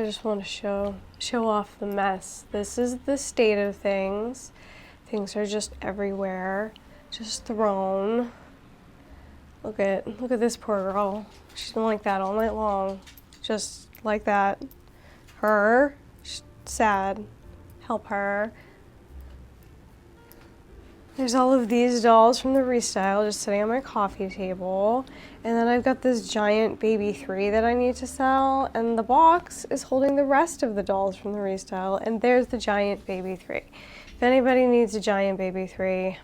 I just want to show off the mess. This is the state of things. Things are just everywhere, just thrown. Look at this poor girl. She's been like that all night long, just like that. Her, she's sad. Help her. There's all of these dolls from the Restyle just sitting on my coffee table. And then I've got this giant baby 3 that I need to sell. And the box is holding the rest of the dolls from the Restyle. And there's the giant baby 3. If anybody needs a giant baby 3,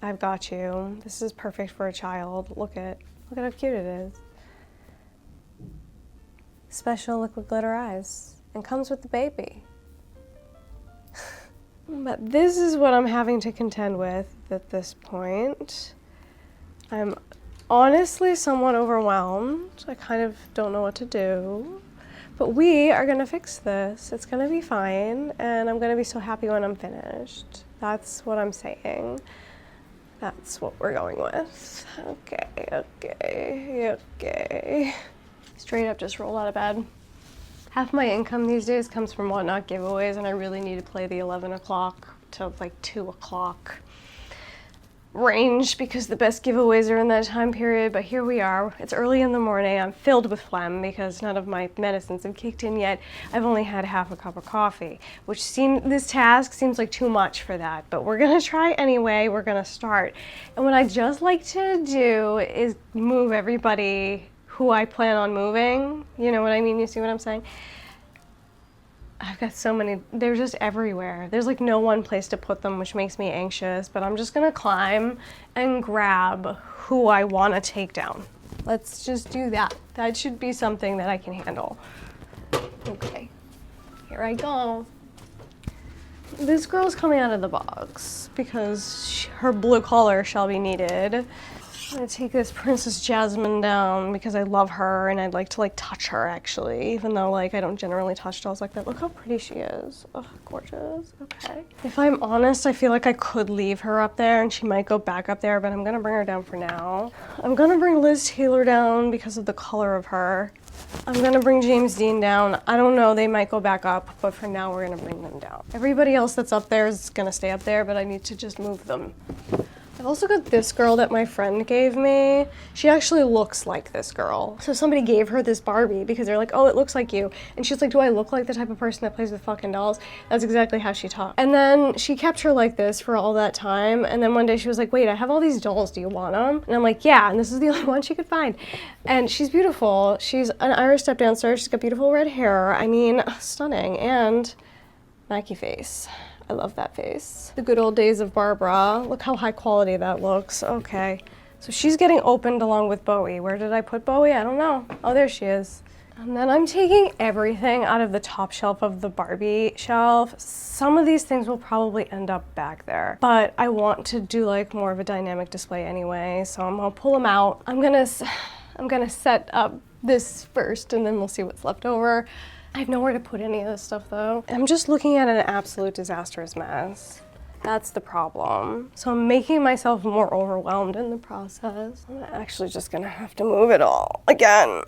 I've got you. This is perfect for a child. Look at how cute it is. Special liquid glitter eyes. And comes with the baby. But this is what I'm having to contend with at this point. I'm honestly somewhat overwhelmed. I kind of don't know what to do. But we are gonna fix this. It's gonna be fine, and I'm gonna be so happy when I'm finished. That's what I'm saying. That's what we're going with. Okay. Straight up just rolled out of bed. Half my income these days comes from Whatnot giveaways, and I really need to play the 11 o'clock to like 2 o'clock range because the best giveaways are in that time period. But here we are. It's early in the morning. I'm filled with phlegm because none of my medicines have kicked in yet. I've only had half a cup of coffee, which this task seems like too much for that, but we're gonna try anyway. We're gonna start. And what I just like to do is move everybody who I plan on moving. You know what I mean? You see what I'm saying? I've got so many, they're just everywhere. There's like no one place to put them, which makes me anxious, but I'm just gonna climb and grab who I wanna take down. Let's just do that. That should be something that I can handle. Okay, here I go. This girl's coming out of the box because her blue collar shall be needed. I'm gonna take this Princess Jasmine down because I love her and I'd like to like touch her actually, even though like I don't generally touch dolls like that. Look how pretty she is. Oh, gorgeous. Okay. If I'm honest, I feel like I could leave her up there and she might go back up there, but I'm gonna bring her down for now. I'm gonna bring Liz Taylor down because of the color of her. I'm gonna bring James Dean down. I don't know, they might go back up, but for now we're gonna bring them down. Everybody else that's up there is gonna stay up there, but I need to just move them. I've also got this girl that my friend gave me. She actually looks like this girl. So somebody gave her this Barbie because they're like, oh, it looks like you. And she's like, do I look like the type of person that plays with fucking dolls? That's exactly how she talked. And then she kept her like this for all that time. And then one day she was like, wait, I have all these dolls, do you want them? And I'm like, yeah, and this is the only one she could find. And she's beautiful. She's an Irish step dancer. She's got beautiful red hair. I mean, stunning. And Mackie face. I love that face. The good old days of Barbara. Look how high quality that looks. Okay. So she's getting opened along with Bowie. Where did I put Bowie? I don't know. Oh, there she is. And then I'm taking everything out of the top shelf of the Barbie shelf. Some of these things will probably end up back there, but I want to do like more of a dynamic display anyway. So I'm gonna pull them out. I'm gonna set up this first and then we'll see what's left over. I have nowhere to put any of this stuff though. I'm just looking at an absolute disastrous mess. That's the problem. So I'm making myself more overwhelmed in the process. I'm actually just gonna have to move it all again.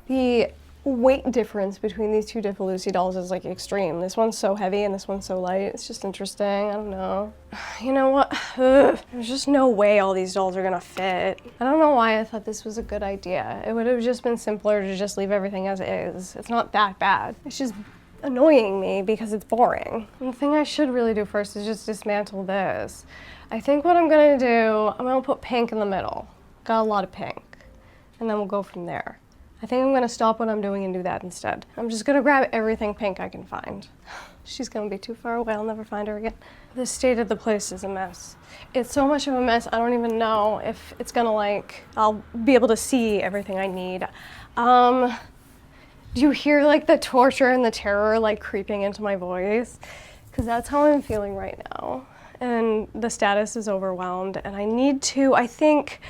The weight difference between these two Defa Lucy dolls is like extreme. This one's so heavy and this one's so light. It's just interesting. I don't know. You know what? Ugh. There's just no way all these dolls are gonna fit. I don't know why I thought this was a good idea. It would have just been simpler to just leave everything as is. It's not that bad. It's just annoying me because it's boring. And the thing I should really do first is just dismantle this. I think what I'm gonna do, I'm gonna put pink in the middle. Got a lot of pink. And then we'll go from there. I think I'm gonna stop what I'm doing and do that instead. I'm just gonna grab everything pink I can find. She's gonna be too far away, I'll never find her again. The state of the place is a mess. It's so much of a mess, I don't even know if it's gonna like, I'll be able to see everything I need. Do you hear like the torture and the terror like creeping into my voice? Because that's how I'm feeling right now. And the status is overwhelmed and I need to, I think,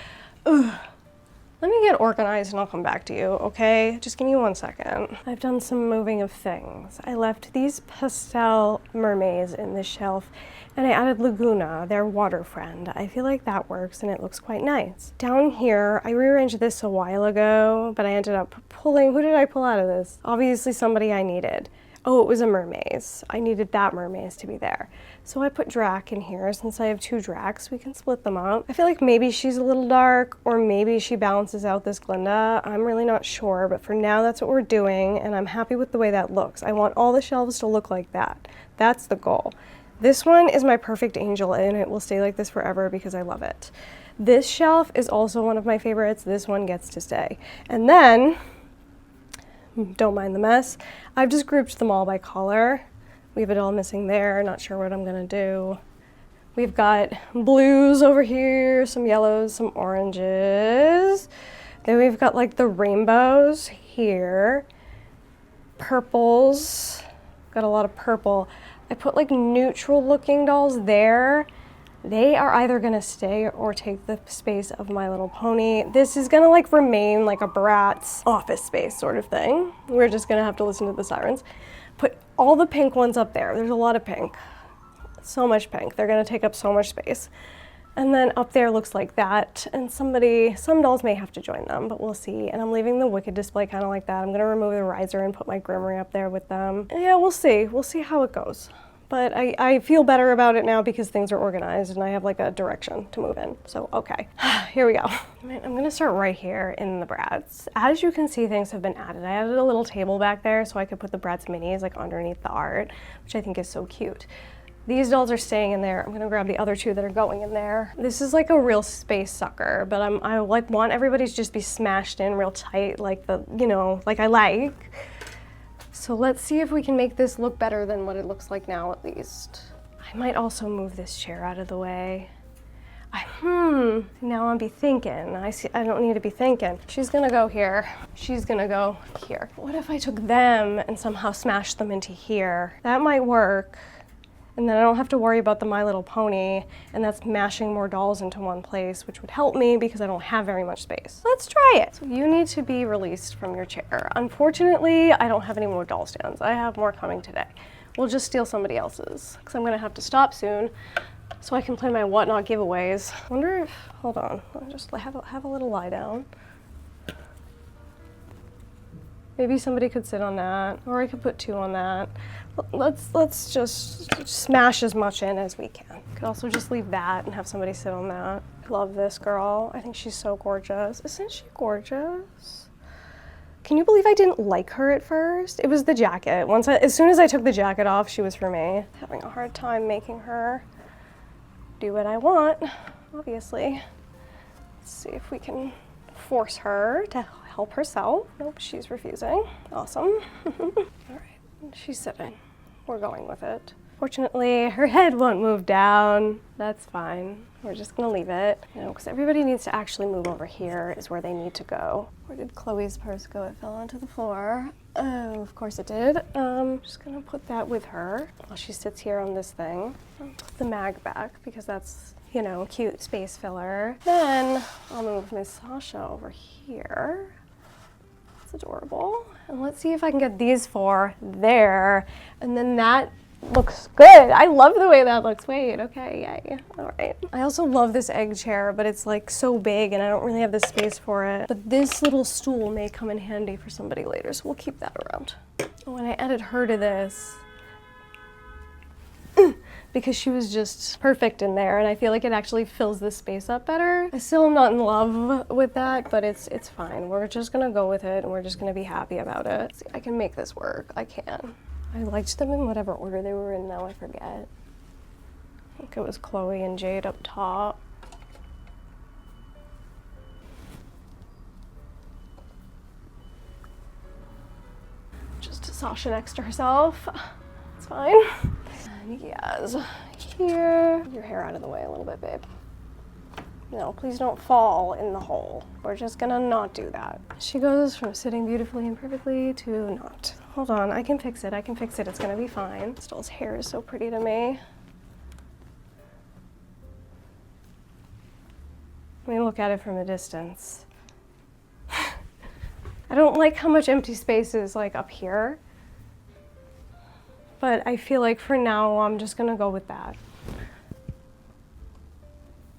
like Let me get organized and I'll come back to you, okay? Just give me 1 second. I've done some moving of things. I left these pastel mermaids in this shelf and I added Laguna, their water friend. I feel like that works and it looks quite nice. Down here, I rearranged this a while ago, but I ended up pulling, who did I pull out of this? Obviously somebody I needed. Oh, it was a mermaid. I needed that mermaid to be there. So I put Drac in here. Since I have 2 Dracs, we can split them up. I feel like maybe she's a little dark, or maybe she balances out this Glinda. I'm really not sure, but for now that's what we're doing, and I'm happy with the way that looks. I want all the shelves to look like that. That's the goal. This one is my perfect angel, and it will stay like this forever because I love it. This shelf is also one of my favorites. This one gets to stay. And then, don't mind the mess, I've just grouped them all by color. We have it all missing there, not sure what I'm gonna do. We've got blues over here, some yellows, some oranges. Then we've got like the rainbows here. Purples, got a lot of purple. I put like neutral looking dolls there. They are either gonna stay or take the space of My Little Pony. This is gonna like remain like a Bratz office space sort of thing. We're just gonna have to listen to the sirens. Put all the pink ones up there. There's a lot of pink. So much pink. They're gonna take up so much space. And then up there looks like that. And some dolls may have to join them, but we'll see. And I'm leaving the Wicked display kind of like that. I'm gonna remove the riser and put my Grimoire up there with them. And yeah, we'll see. We'll see how it goes. But I feel better about it now because things are organized and I have like a direction to move in. So, okay, here we go. I'm gonna start right here in the Bratz. As you can see, things have been added. I added a little table back there so I could put the Bratz minis like underneath the art, which I think is so cute. These dolls are staying in there. I'm gonna grab the other 2 that are going in there. This is like a real space sucker, but I like want everybody to just be smashed in real tight, like like I like. So let's see if we can make this look better than what it looks like now, at least. I might also move this chair out of the way. Now I'll be thinking. I don't need to be thinking. She's gonna go here. She's gonna go here. What if I took them and somehow smashed them into here? That might work. And then I don't have to worry about the My Little Pony, and that's mashing more dolls into one place, which would help me because I don't have very much space. Let's try it. So you need to be released from your chair. Unfortunately, I don't have any more doll stands. I have more coming today. We'll just steal somebody else's because I'm gonna have to stop soon so I can play my whatnot giveaways. I wonder if, hold on, I'll just have a little lie down. Maybe somebody could sit on that, or I could put 2 on that. Let's just smash as much in as we can. Could also just leave that and have somebody sit on that. I love this girl. I think she's so gorgeous. Isn't she gorgeous? Can you believe I didn't like her at first? It was the jacket. As soon as I took the jacket off, she was for me. Having a hard time making her do what I want, obviously. Let's see if we can force her to help herself. Nope, she's refusing. Awesome. All right, she's sitting. We're going with it. Fortunately, her head won't move down. That's fine. We're just gonna leave it. Because everybody needs to actually move over here is where they need to go. Where did Chloe's purse go? It fell onto the floor. Oh, of course it did. Just gonna put that with her while she sits here on this thing. I'll put the mag back because that's, cute space filler. Then I'll move Miss Sasha over here. It's adorable. And let's see if I can get these 4 there. And then that looks good. I love the way that looks. Wait, okay, yay. All right. I also love this egg chair, but it's like so big and I don't really have the space for it. But this little stool may come in handy for somebody later, so we'll keep that around. When I added her to this, because she was just perfect in there, and I feel like it actually fills the space up better. I still am not in love with that, but it's fine. We're just gonna go with it, and we're just gonna be happy about it. See, I can make this work. I can. I liked them in whatever order they were in now, I forget. I think it was Chloe and Jade up top. Just Sasha next to herself. It's fine. And yes, here. Your hair out of the way a little bit, babe. No, please don't fall in the hole. We're just gonna not do that. She goes from sitting beautifully and perfectly to not. Hold on, I can fix it, it's gonna be fine. This doll's hair is so pretty to me. Let me look at it from a distance. I don't like how much empty space is like up here, but I feel like for now I'm just gonna go with that.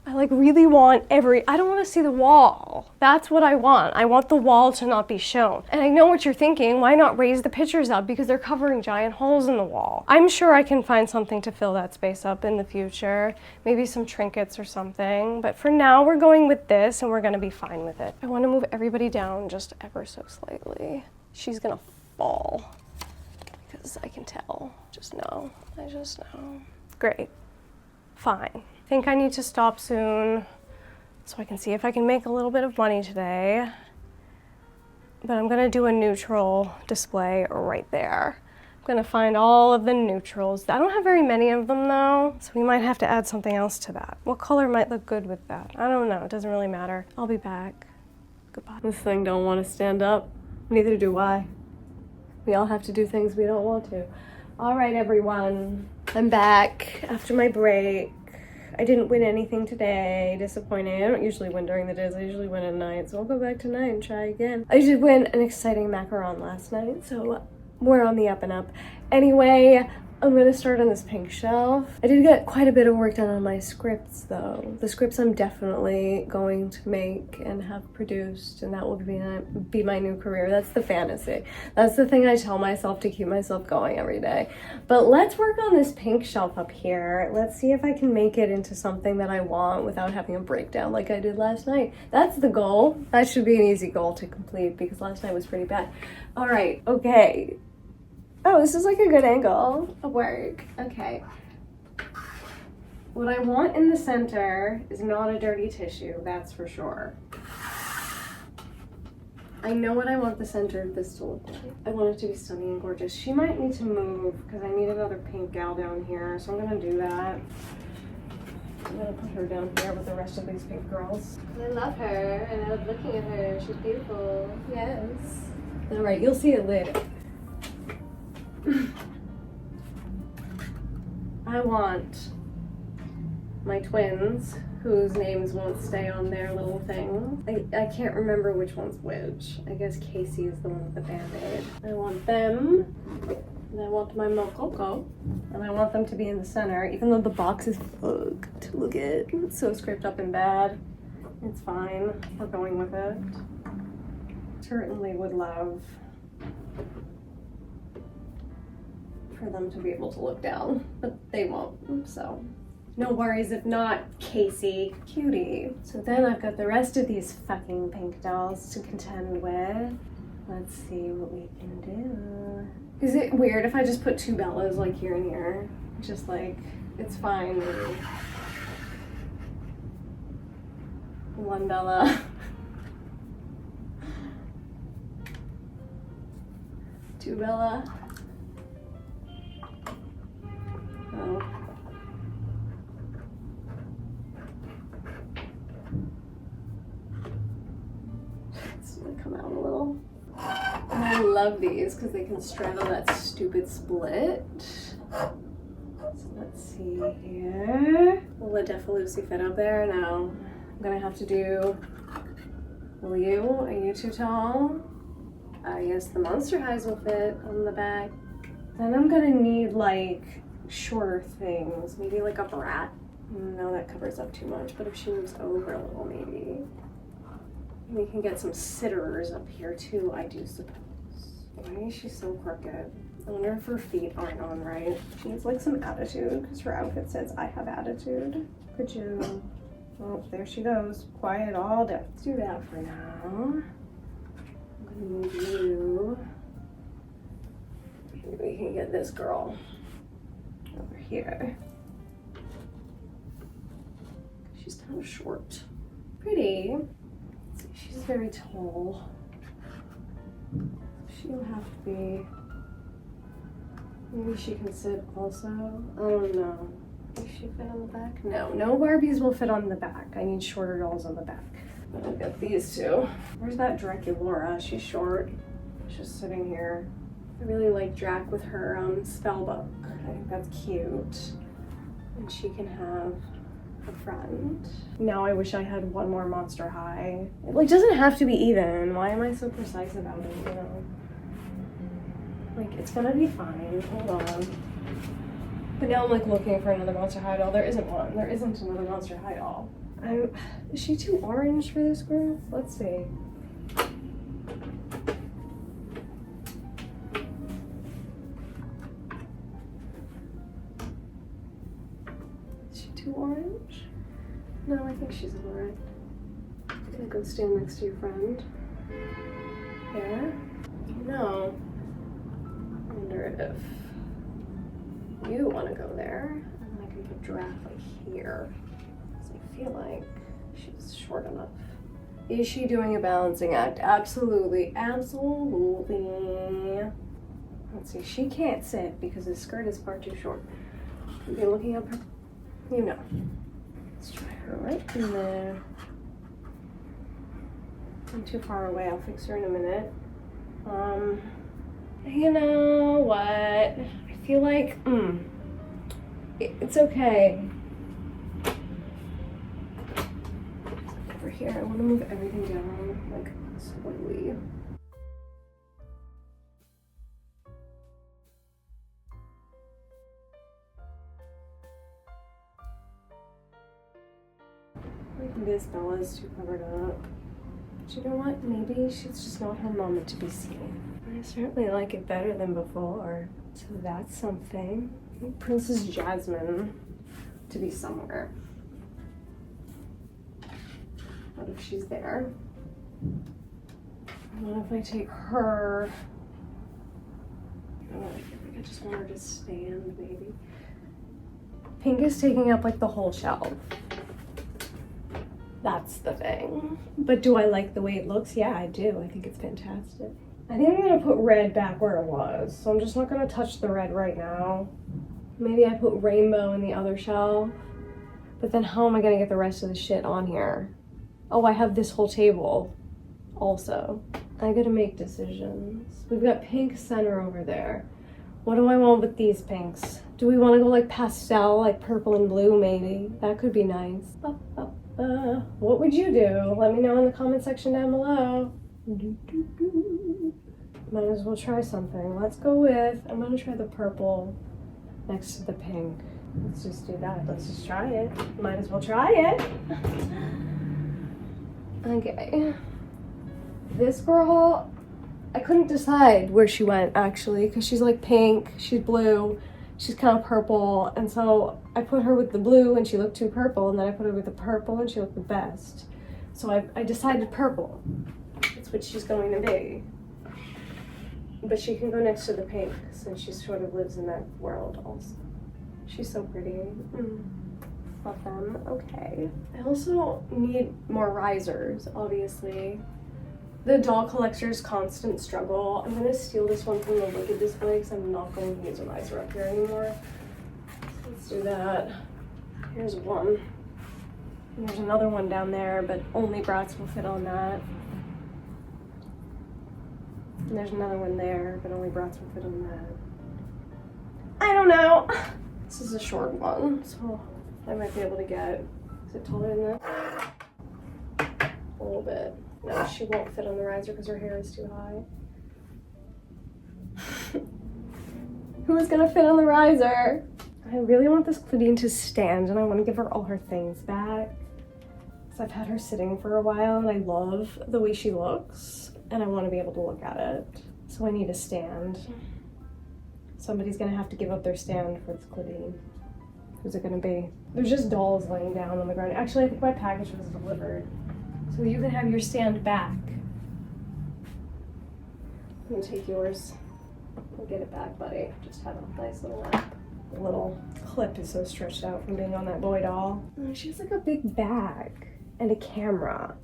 I like really want I don't want to see the wall. That's what I want. I want the wall to not be shown. And I know what you're thinking, why not raise the pictures up? Because they're covering giant holes in the wall. I'm sure I can find something to fill that space up in the future. Maybe some trinkets or something. But for now, we're going with this and we're gonna be fine with it. I want to move everybody down just ever so slightly. She's gonna fall because I can tell. Just know. I just know. Great. Fine. I think I need to stop soon so I can see if I can make a little bit of money today. But I'm gonna do a neutral display right there. I'm gonna find all of the neutrals. I don't have very many of them though, so we might have to add something else to that. What color might look good with that? I don't know, it doesn't really matter. I'll be back. Goodbye. This thing don't want to stand up. Neither do I. We all have to do things we don't want to. All right, everyone. I'm back after my break. I didn't win anything today, disappointing. I don't usually win during the days, I usually win at night, so I'll go back tonight and try again. I did win an exciting macaron last night, so we're on the up and up. Anyway, I'm gonna start on this pink shelf. I did get quite a bit of work done on my scripts though. The scripts I'm definitely going to make and have produced, and that will be my new career. That's the fantasy. That's the thing I tell myself to keep myself going every day. But let's work on this pink shelf up here. Let's see if I can make it into something that I want without having a breakdown like I did last night. That's the goal. That should be an easy goal to complete because last night was pretty bad. All right, okay. Oh, this is like a good angle of work. Okay. What I want in the center is not a dirty tissue, that's for sure. I know what I want the center of this to look like. I want it to be stunning and gorgeous. She might need to move because I need another pink gal down here, so I'm gonna do that. I'm gonna put her down here with the rest of these pink girls. I love her and I love looking at her. She's beautiful. Yes. All right, you'll see it later. I want my twins, whose names won't stay on their little thing. I can't remember which one's which. I guess Casey is the one with the band-aid. I want them, and I want my Mococo, and I want them to be in the center, even though the box is fucked. Look at it. It's so scraped up and bad. It's fine. We're going with it. Certainly would love for them to be able to look down, but they won't, so no worries if not, Casey. Cutie. So then I've got the rest of these fucking pink dolls to contend with. Let's see what we can do. Is it weird if I just put two Bellas like here and here? Just like, it's fine. One Bella. Two Bella. Oh. It's gonna come out a little. And I love these because they can straddle that stupid split. So let's see here. Will the Defa Lucy fit up there? No. I'm gonna have to do, are you too tall? Yes, the Monster Highs will fit on the back. Then I'm gonna need like shorter things, maybe like a Bratz. No, that covers up too much, but if she moves over a little, maybe. We can get some sitters up here too, I do suppose. Why is she so crooked? I wonder if her feet aren't on right. She has like some attitude, because her outfit says, I have attitude. Could you? Oh, there she goes. Quiet all day. Let's do that for now. I'm gonna move you. Maybe we can get this girl over here. She's kind of short. Pretty. She's very tall. She'll have to be. Maybe she can sit also. I don't know. Does she fit on the back? No, no Barbies will fit on the back. I need shorter dolls on the back. I'll get these two. Where's that Draculaura? She's short. She's just sitting here. I really like Drac with her spell book. I think that's cute. And she can have her friend. Now I wish I had one more Monster High. It like doesn't have to be even. Why am I so precise about it, you know? Like, it's gonna be fine. Hold on. But now I'm like looking for another Monster High doll. There isn't one. There isn't another Monster High doll. Is she too orange for this group? Let's see. Is she too orange? No, I think she's alright. I'm gonna go stand next to your friend. There. No. I wonder if you want to go there, and then I can put Giraffe like here. So I feel like she's short enough. Is she doing a balancing act? Absolutely, absolutely. Let's see, she can't sit because the skirt is far too short. You're looking up her, you know. Let's try her right in there. I'm too far away, I'll fix her in a minute. You know what? I feel like, it's okay. Over here, I want to move everything down, like, slowly. Like this Bella's too covered up. But you know what? Maybe she's just not her moment to be seen. I certainly like it better than before. So that's something. I need Princess Jasmine to be somewhere. What if she's there? What if I take her? Oh, I think I just want her to stand, maybe. Pink is taking up like the whole shelf. That's the thing. But do I like the way it looks? Yeah, I do. I think it's fantastic. I think I'm gonna put red back where it was. So I'm just not gonna touch the red right now. Maybe I put rainbow in the other shelf. But then how am I gonna get the rest of the shit on here? Oh, I have this whole table also. I gotta make decisions. We've got pink center over there. What do I want with these pinks? Do we wanna go like pastel, like purple and blue maybe? That could be nice. What would you do? Let me know in the comment section down below. Might as well try something. Let's go with, I'm gonna try the purple next to the pink. Let's just do that. Let's just try it. Might as well try it. Okay. This girl, I couldn't decide where she went actually, because she's like pink, she's blue, she's kind of purple, and so I put her with the blue and she looked too purple, and then I put her with the purple and she looked the best. So I decided purple. That's what she's going to be. But she can go next to the pink since she sort of lives in that world also. She's so pretty. Love them. Okay. I also need more risers, obviously. The doll collector's constant struggle. I'm gonna steal this one from the Wicked display because I'm not going to use a riser up here anymore. So let's do that. Here's one. And there's another one down there, but only Bratz will fit on that. And there's another one there, but only Bratz will fit on that. I don't know. This is a short one, so I might be able to get, is it taller than that? A little bit. No, she won't fit on the riser because her hair is too high. Who is gonna fit on the riser? I really want this Claudine to stand and I want to give her all her things back. Because I've had her sitting for a while and I love the way she looks and I want to be able to look at it. So I need a stand. Somebody's gonna have to give up their stand for this Claudine. Who's it gonna be? There's just dolls laying down on the ground. Actually, I think my package was delivered. So you can have your stand back. I'm gonna take yours. We'll get it back, buddy. Just have a nice little lap. The little clip is so stretched out from being on that boy doll. Oh, she has like a big bag and a camera.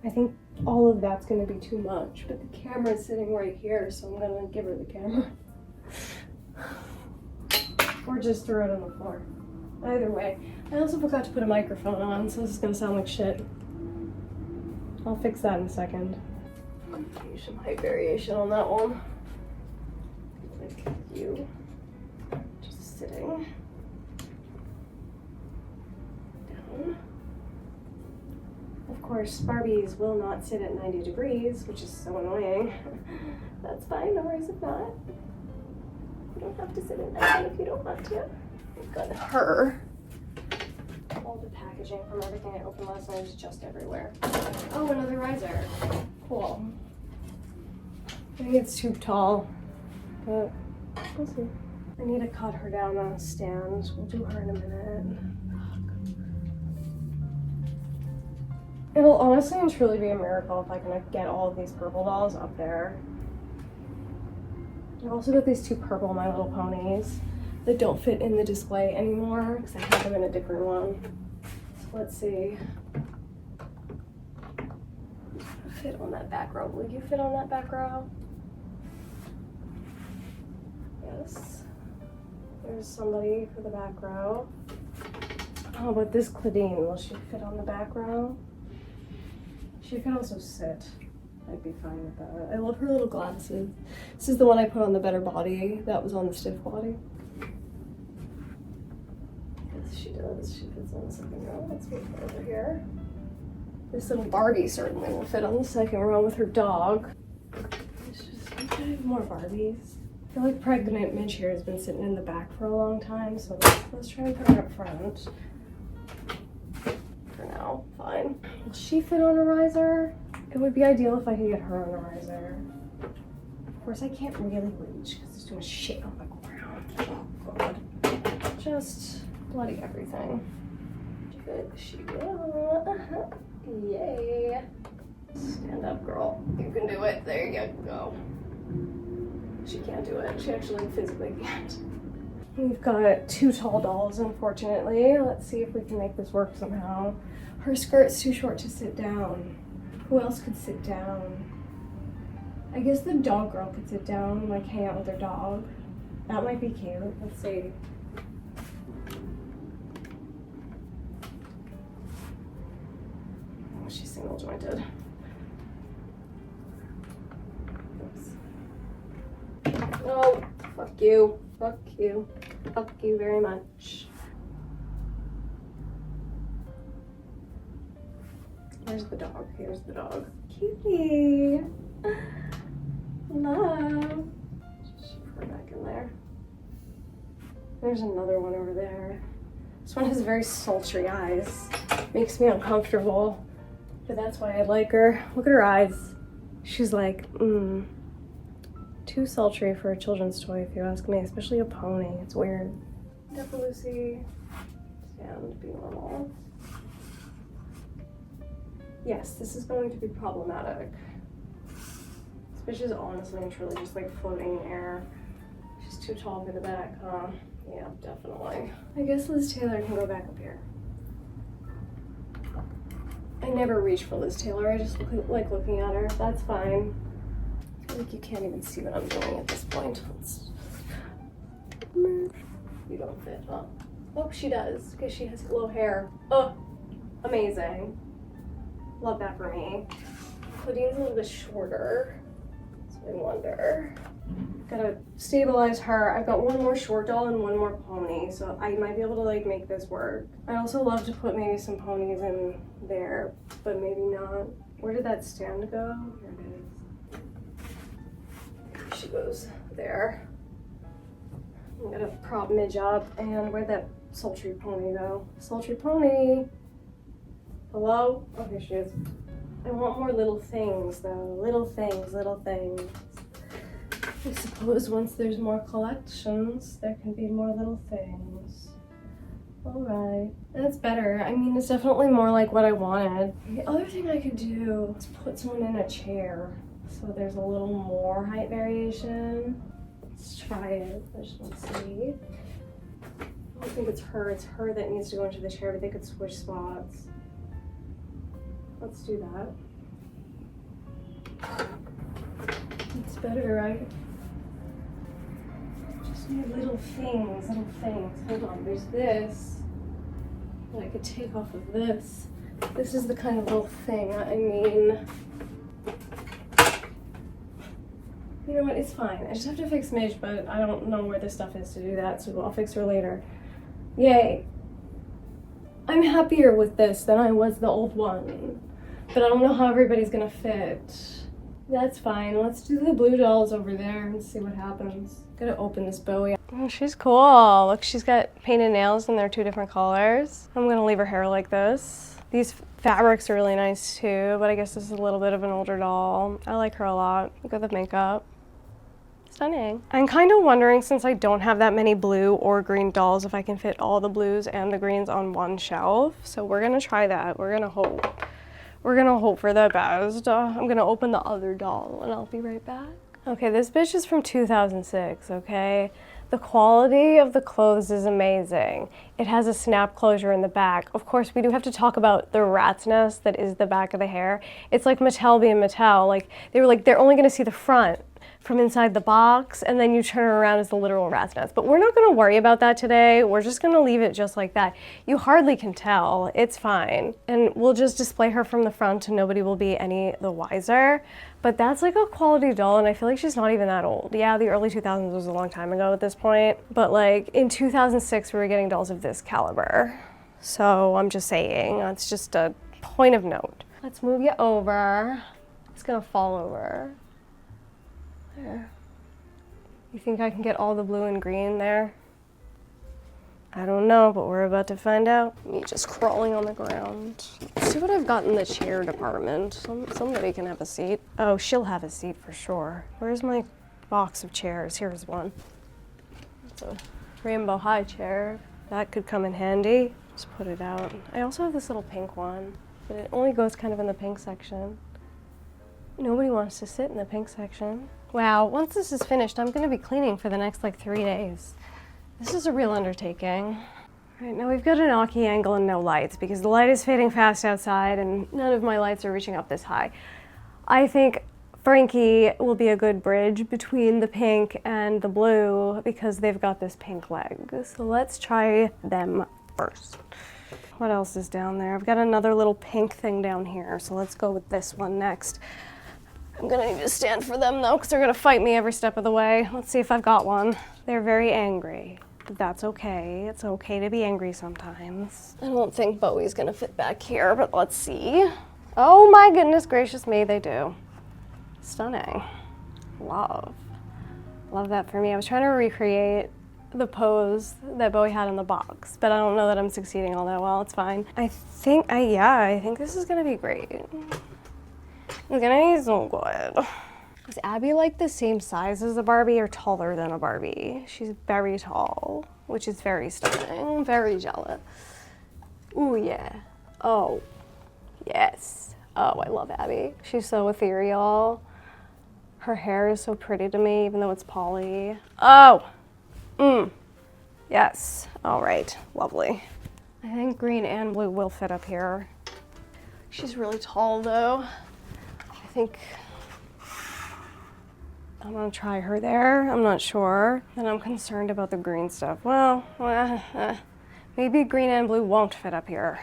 I think all of that's gonna be too much, but the camera's sitting right here, so I'm gonna give her the camera. Or just throw it on the floor. Either way. I also forgot to put a microphone on, so this is gonna sound like shit. I'll fix that in a second. Use some height variation on that one. Like you. Just sitting. Down course, Barbies will not sit at 90 degrees, which is so annoying. That's fine, no worries if not. You don't have to sit at 90 if you don't want to. We've got her. All the packaging from everything I opened last night is just everywhere. Oh, another riser. Cool. I think it's too tall, but we'll see. I need to cut her down on a stand. We'll do her in a minute. It'll honestly and truly be a miracle if I can get all of these purple dolls up there. I've also got these two purple My Little Ponies that don't fit in the display anymore because I have them in a different one. So let's see. Fit on that back row. Will you fit on that back row? Yes. There's somebody for the back row. How about this Claudine? Will she fit on the back row? She could also sit. I'd be fine with that. I love her little glasses. This is the one I put on the better body. That was on the stiff body. Yes, she does. She fits on the second row. Let's move her over here. This little Barbie certainly will fit on the second row with her dog. It's just, I have more Barbies. I feel like pregnant Midge here has been sitting in the back for a long time, so let's try and put her up front. For now, fine. Will she fit on a riser? It would be ideal if I could get her on a riser. Of course, I can't really reach because there's too much shit on the ground. Oh god. Just bloody everything. Good, she will. Yay. Stand up, girl. You can do it. There you go. She can't do it. She actually physically can't. We've got two tall dolls, unfortunately. Let's see if we can make this work somehow. Her skirt's too short to sit down. Who else could sit down? I guess the dog girl could sit down and like hang out with her dog. That might be cute. Let's see. Oh, she's single jointed. Oops. Oh, fuck you. Fuck you. Fuck you very much. Where's the dog? Here's the dog. Cutie. Love. Just shove her back in there. There's another one over there. This one has very sultry eyes. Makes me uncomfortable. But that's why I like her. Look at her eyes. She's like, too sultry for a children's toy, if you ask me, especially a pony. It's weird. Defa Lucy. Stand, be normal. Yes, this is going to be problematic. This bitch is honestly and truly just like floating in air. She's too tall for the back, huh? Yeah, definitely. I guess Liz Taylor can go back up here. I never reach for Liz Taylor. I just like looking at her. That's fine. I feel like you can't even see what I'm doing at this point. You don't fit, huh? Oh, she does, because she has low hair. Oh, amazing. Love that for me. Claudine's a little bit shorter, so I wonder. Gotta stabilize her. I've got one more short doll and one more pony, so I might be able to like make this work. I'd also love to put maybe some ponies in there, but maybe not. Where did that stand go? Here it is. She goes there. I'm gonna prop Midge up, and where'd that sultry pony go? Sultry pony! Hello? Oh, here she is. I want more little things, though. Little things, little things. I suppose once there's more collections, there can be more little things. Alright. That's better. I mean, it's definitely more like what I wanted. The other thing I could do is put someone in a chair, so there's a little more height variation. Let's try it. Let's see. I don't think it's her. It's her that needs to go into the chair, but they could switch spots. Let's do that. It's better, right? Just need little things, little things. Hold on, there's this. And I could take off of this. This is the kind of little thing, I mean. You know what, it's fine. I just have to fix Midge, but I don't know where this stuff is to do that, so I'll fix her later. Yay. I'm happier with this than I was the old one. but I don't know how everybody's gonna fit. That's fine. Let's do the blue dolls over there and see what happens. Gotta open this Bowie. Oh, she's cool. Look, she's got painted nails and they're 2 different colors. I'm gonna leave her hair like this. These fabrics are really nice too, but I guess this is a little bit of an older doll. I like her a lot. Look at the makeup. Stunning. I'm kind of wondering, since I don't have that many blue or green dolls, if I can fit all the blues and the greens on one shelf. So we're gonna try that. We're gonna hope. We're gonna hope for the best. I'm gonna open the other doll and I'll be right back. Okay, this bitch is from 2006, okay? The quality of the clothes is amazing. It has a snap closure in the back. Of course, we do have to talk about the rat's nest that is the back of the hair. It's like Mattel being Mattel. Like, they were like, they're only gonna see the front from inside the box, and then you turn it around as the literal rat's nest. But we're not gonna worry about that today. We're just gonna leave it just like that. You hardly can tell, it's fine. And we'll just display her from the front and nobody will be any the wiser. But that's like a quality doll, and I feel like she's not even that old. Yeah, the early 2000s was a long time ago at this point, but like in 2006, we were getting dolls of this caliber. So I'm just saying, it's just a point of note. Let's move you over. It's gonna fall over. There. You think I can get all the blue and green there? I don't know, but we're about to find out. Me just crawling on the ground. Let's see what I've got in the chair department. Somebody can have a seat. Oh, she'll have a seat for sure. Where's my box of chairs? Here's one. It's a rainbow high chair. That could come in handy. Just put it out. I also have this little pink one, but it only goes kind of in the pink section. Nobody wants to sit in the pink section. Wow, once this is finished, I'm gonna be cleaning for the next like 3 days. This is a real undertaking. All right, now we've got an Aki angle and no lights because the light is fading fast outside and none of my lights are reaching up this high. I think Frankie will be a good bridge between the pink and the blue because they've got this pink leg. So let's try them first. What else is down there? I've got another little pink thing down here, so let's go with this one next. I'm gonna need to stand for them though, because they're gonna fight me every step of the way. Let's see if I've got one. They're very angry, but that's okay. It's okay to be angry sometimes. I don't think Bowie's gonna fit back here, but let's see. Oh my goodness gracious me, they do. Stunning. Love that for me. I was trying to recreate the pose that Bowie had in the box, but I don't know that I'm succeeding all that well. It's fine. I think this is gonna be great. It's gonna be so good. Is Abby like the same size as a Barbie or taller than a Barbie? She's very tall, which is very stunning. Very jealous. Ooh, yeah. Oh, yes. Oh, I love Abby. She's so ethereal. Her hair is so pretty to me, even though it's poly. Oh, yes. All right, lovely. I think green and blue will fit up here. She's really tall though. I think I'm gonna try her there. I'm not sure. And I'm concerned about the green stuff. Well, maybe green and blue won't fit up here.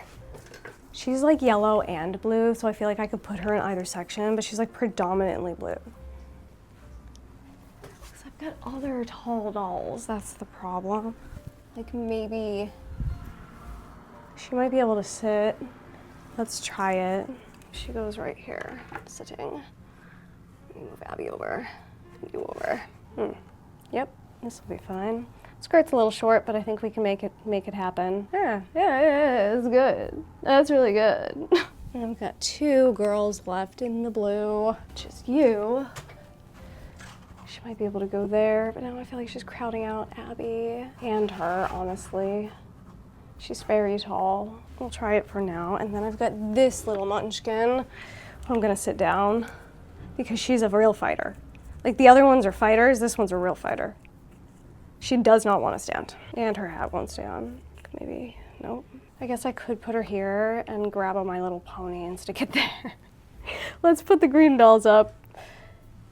She's like yellow and blue, so I feel like I could put her in either section, but she's like predominantly blue. Because I've got other tall dolls, that's the problem. Like maybe she might be able to sit. Let's try it. She goes right here, sitting. Move Abby over, you over. Yep, this will be fine. Skirt's a little short, but I think we can make it happen. Yeah, it's good. That's really good. And I've got 2 girls left in the blue, just you. She might be able to go there, but now I feel like she's crowding out Abby and her, honestly. She's very tall. We'll try it for now. And then I've got this little munchkin. I'm gonna sit down because she's a real fighter. Like the other ones are fighters, this one's a real fighter. She does not want to stand. And her hat won't stay on. Maybe, nope. I guess I could put her here and grab on My Little Pony and stick it there. Let's put the green dolls up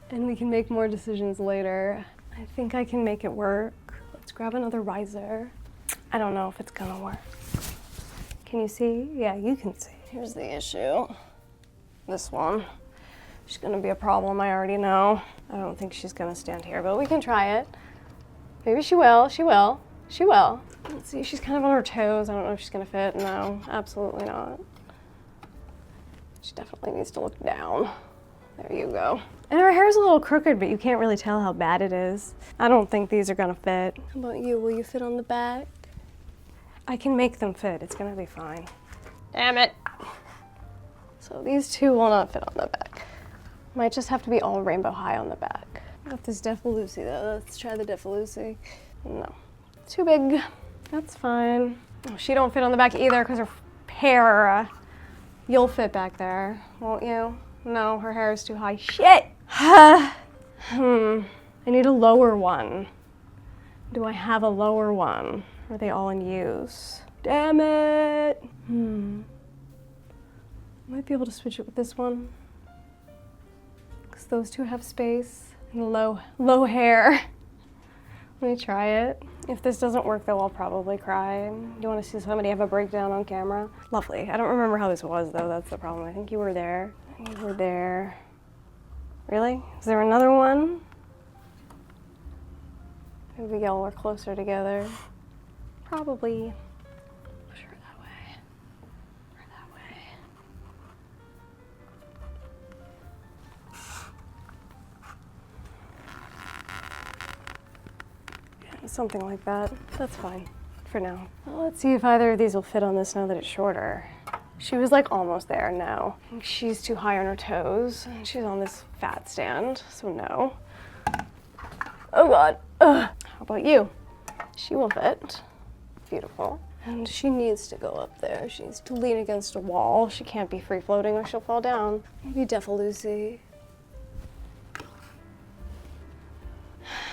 and we can make more decisions later. I think I can make it work. Let's grab another riser. I don't know if it's gonna work. Can you see? Yeah, you can see. Here's the issue. This one. She's gonna be a problem, I already know. I don't think she's gonna stand here, but we can try it. Maybe she will, she will, she will. Let's see, she's kind of on her toes. I don't know if she's gonna fit. No, absolutely not. She definitely needs to look down. There you go. And her hair's a little crooked, but you can't really tell how bad it is. I don't think these are gonna fit. How about you? Will you fit on the back? I can make them fit. It's gonna be fine. Damn it. So these two will not fit on the back. Might just have to be all rainbow high on the back. Got this Defa Lucy though. Let's try the Defa Lucy. No, too big. That's fine. Oh, she don't fit on the back either because her hair. You'll fit back there, won't you? No, her hair is too high. Shit! I need a lower one. Do I have a lower one? Are they all in use? Damn it! Might be able to switch it with this one. Because those two have space and low hair. Let me try it. If this doesn't work though, I'll probably cry. You want to see somebody have a breakdown on camera? Lovely. I don't remember how this was though, that's the problem. I think you were there. You were there. Really? Is there another one? Maybe y'all were closer together. Probably. Push her that way. Or that way. Yeah, something like that. That's fine for now. Well, let's see if either of these will fit on this now that it's shorter. She was like almost there, no. I think she's too high on her toes. And she's on this fat stand, so no. Oh God. Ugh. How about you? She will fit. Beautiful. And she needs to go up there. She needs to lean against a wall. She can't be free floating or she'll fall down. Maybe Defa Lucy.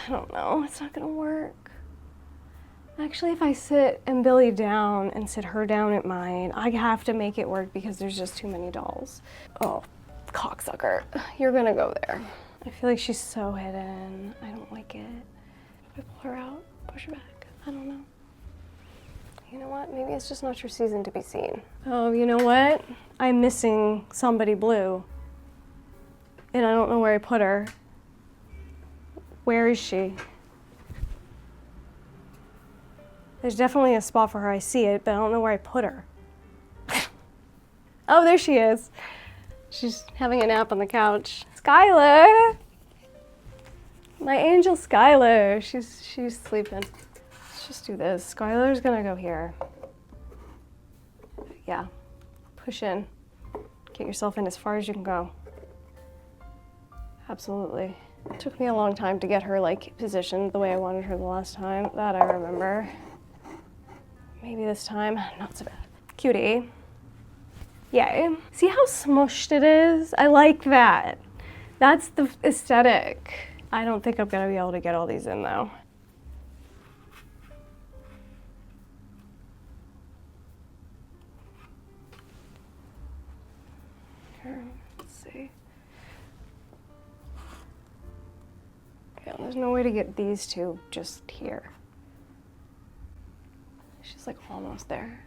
I don't know, it's not gonna work. Actually, if I sit and Billy down and sit her down at mine, I have to make it work because there's just too many dolls. Oh, cocksucker. You're gonna go there. I feel like she's so hidden. I don't like it. If I pull her out, push her back. I don't know. You know what? Maybe it's just not your season to be seen. Oh, you know what? I'm missing somebody blue. And I don't know where I put her. Where is she? There's definitely a spot for her, I see it, but I don't know where I put her. Oh, there she is. She's having a nap on the couch. Skylar! My angel Skylar. She's sleeping. Let's just do this. Skylar's gonna go here. Yeah, push in. Get yourself in as far as you can go. Absolutely. It took me a long time to get her like positioned the way I wanted her the last time. That I remember. Maybe this time, not so bad. Cutie. Yay. See how smushed it is? I like that. That's the aesthetic. I don't think I'm gonna be able to get all these in though. Here, let's see. Yeah, there's no way to get these two just here. She's like almost there.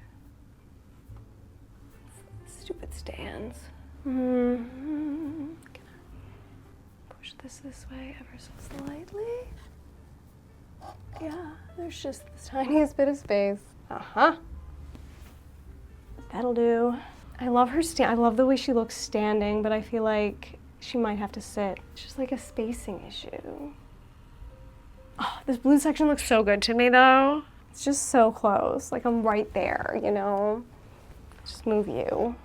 Stupid stands. Push this way ever so slightly. Yeah, there's just the tiniest bit of space. That'll do. I love her I love the way she looks standing, but I feel like she might have to sit. It's just like a spacing issue. Oh, this blue section looks so good to me though. It's just so close, like I'm right there, you know? Just move you.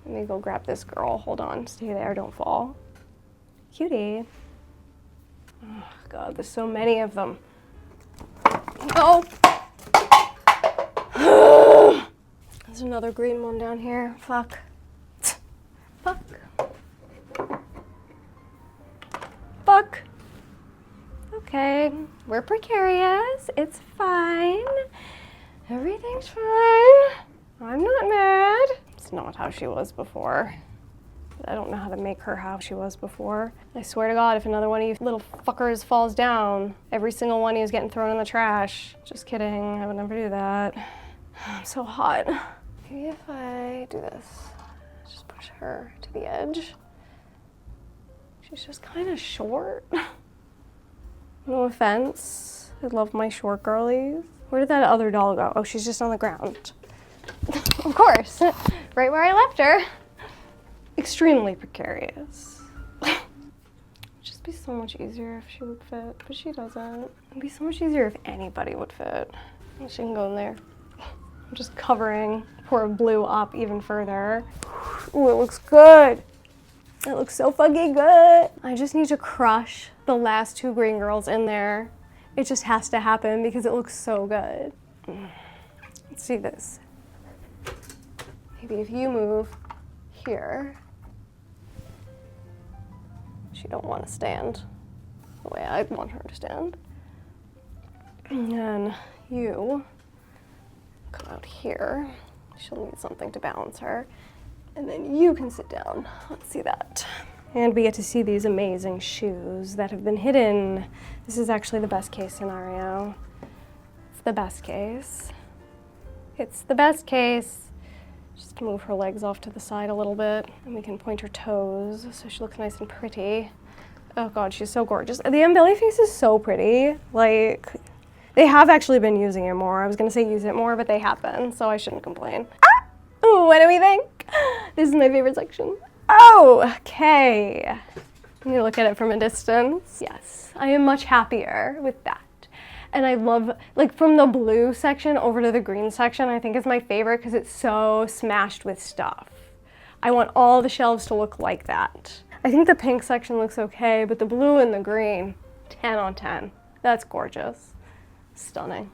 Let me go grab this girl. Hold on, stay there, don't fall. Cutie. Oh God, there's so many of them. Oh! There's another green one down here. Fuck. Fuck. Fuck. Okay, we're precarious. It's fine. Everything's fine. I'm not mad. It's not how she was before. I don't know how to make her how she was before. I swear to God, if another one of you little fuckers falls down, every single one of you is getting thrown in the trash. Just kidding, I would never do that. I'm so hot. Maybe if I do this, just push her to the edge. She's just kind of short. No offense. I love my short girlies. Where did that other doll go? Oh, she's just on the ground. Of course. Right where I left her. extremely precarious. It'd just be so much easier if she would fit, but she doesn't. It'd be so much easier if anybody would fit. And she can go in there. I'm just covering poor blue up even further. Ooh, it looks good. It looks so fucking good. I just need to crush the last 2 green girls in there. It just has to happen because it looks so good. Let's see this. Maybe if you move here. She don't want to stand the way I want her to stand. And then you come out here. She'll need something to balance her. And then you can sit down. Let's see that. And we get to see these amazing shoes that have been hidden. This is actually the best case scenario. It's the best case. It's the best case. Just move her legs off to the side a little bit, and we can point her toes so she looks nice and pretty. Oh God, she's so gorgeous. The Embelly face is so pretty. Like, they have actually been using it more. I was gonna say use it more, but they have been, so I shouldn't complain. Ah! Ooh, what do we think? This is my favorite section. Oh, okay. Let me look at it from a distance. Yes, I am much happier with that. And I love, like, from the blue section over to the green section, I think is my favorite because it's so smashed with stuff. I want all the shelves to look like that. I think the pink section looks okay, but the blue and the green, 10 on 10. That's gorgeous. Stunning.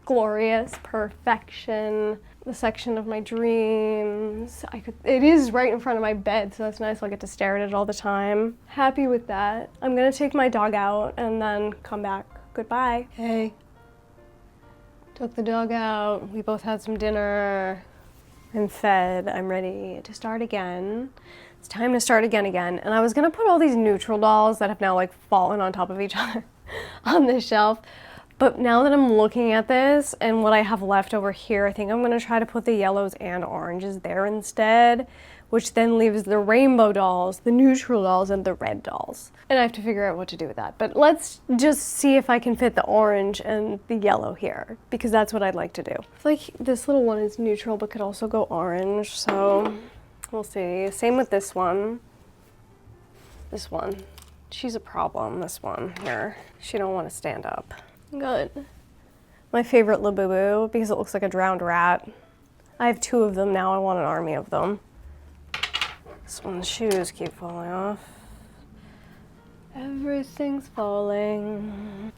Glorious, perfection. The section of my dreams. It is right in front of my bed, so that's nice. I'll get to stare at it all the time. Happy with that. I'm gonna take my dog out and then come back. Goodbye. Hey. Took the dog out. We both had some dinner. I'm fed. I'm ready to start again. It's time to start again. And I was gonna put all these neutral dolls that have now like fallen on top of each other on this shelf. But now that I'm looking at this and what I have left over here, I think I'm gonna try to put the yellows and oranges there instead, which then leaves the rainbow dolls, the neutral dolls, and the red dolls. And I have to figure out what to do with that. But let's just see if I can fit the orange and the yellow here, because that's what I'd like to do. I feel like this little one is neutral, but could also go orange, so we'll see. Same with this one. This one. She's a problem, this one here. She don't want to stand up. Good. My favorite Labubu, because it looks like a drowned rat. I have 2 of them now. I want an army of them. This one's shoes keep falling off. Everything's falling.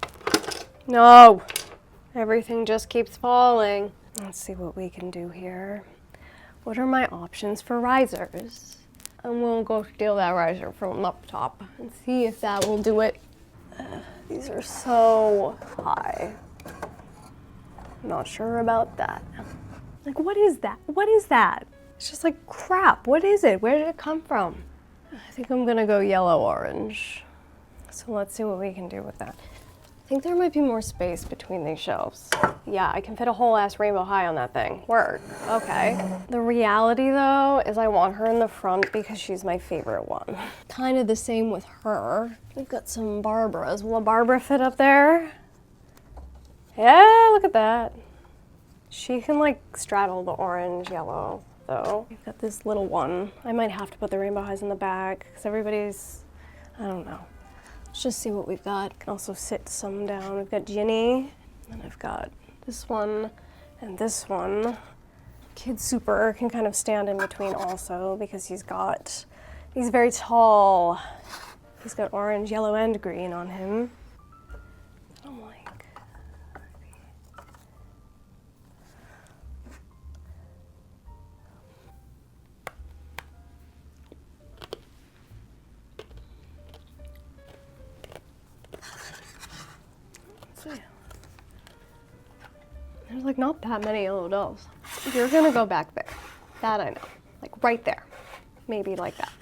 No! Everything just keeps falling. Let's see what we can do here. What are my options for risers? And we'll go steal that riser from up top and see if that will do it. These are so high. Not sure about that. Like, what is that? What is that? It's just like crap. What is it? Where did it come from? I think I'm gonna go yellow-orange. So let's see what we can do with that. I think there might be more space between these shelves. Yeah, I can fit a whole ass rainbow high on that thing. Work. Okay. The reality though is I want her in the front because she's my favorite one. Kind of the same with her. We've got some Barbaras. Will a Barbara fit up there? Yeah, look at that. She can like straddle the orange yellow though. We've got this little one. I might have to put the rainbow highs in the back because everybody's, I don't know. Let's just see what we've got. Can also sit some down. We've got Ginny, and I've got this one and this one. Kid Super can kind of stand in between also because he's very tall. He's got orange, yellow, and green on him. I'm like, there's like not that many yellow dolls. You're gonna go back there. That I know. Like right there. Maybe like that.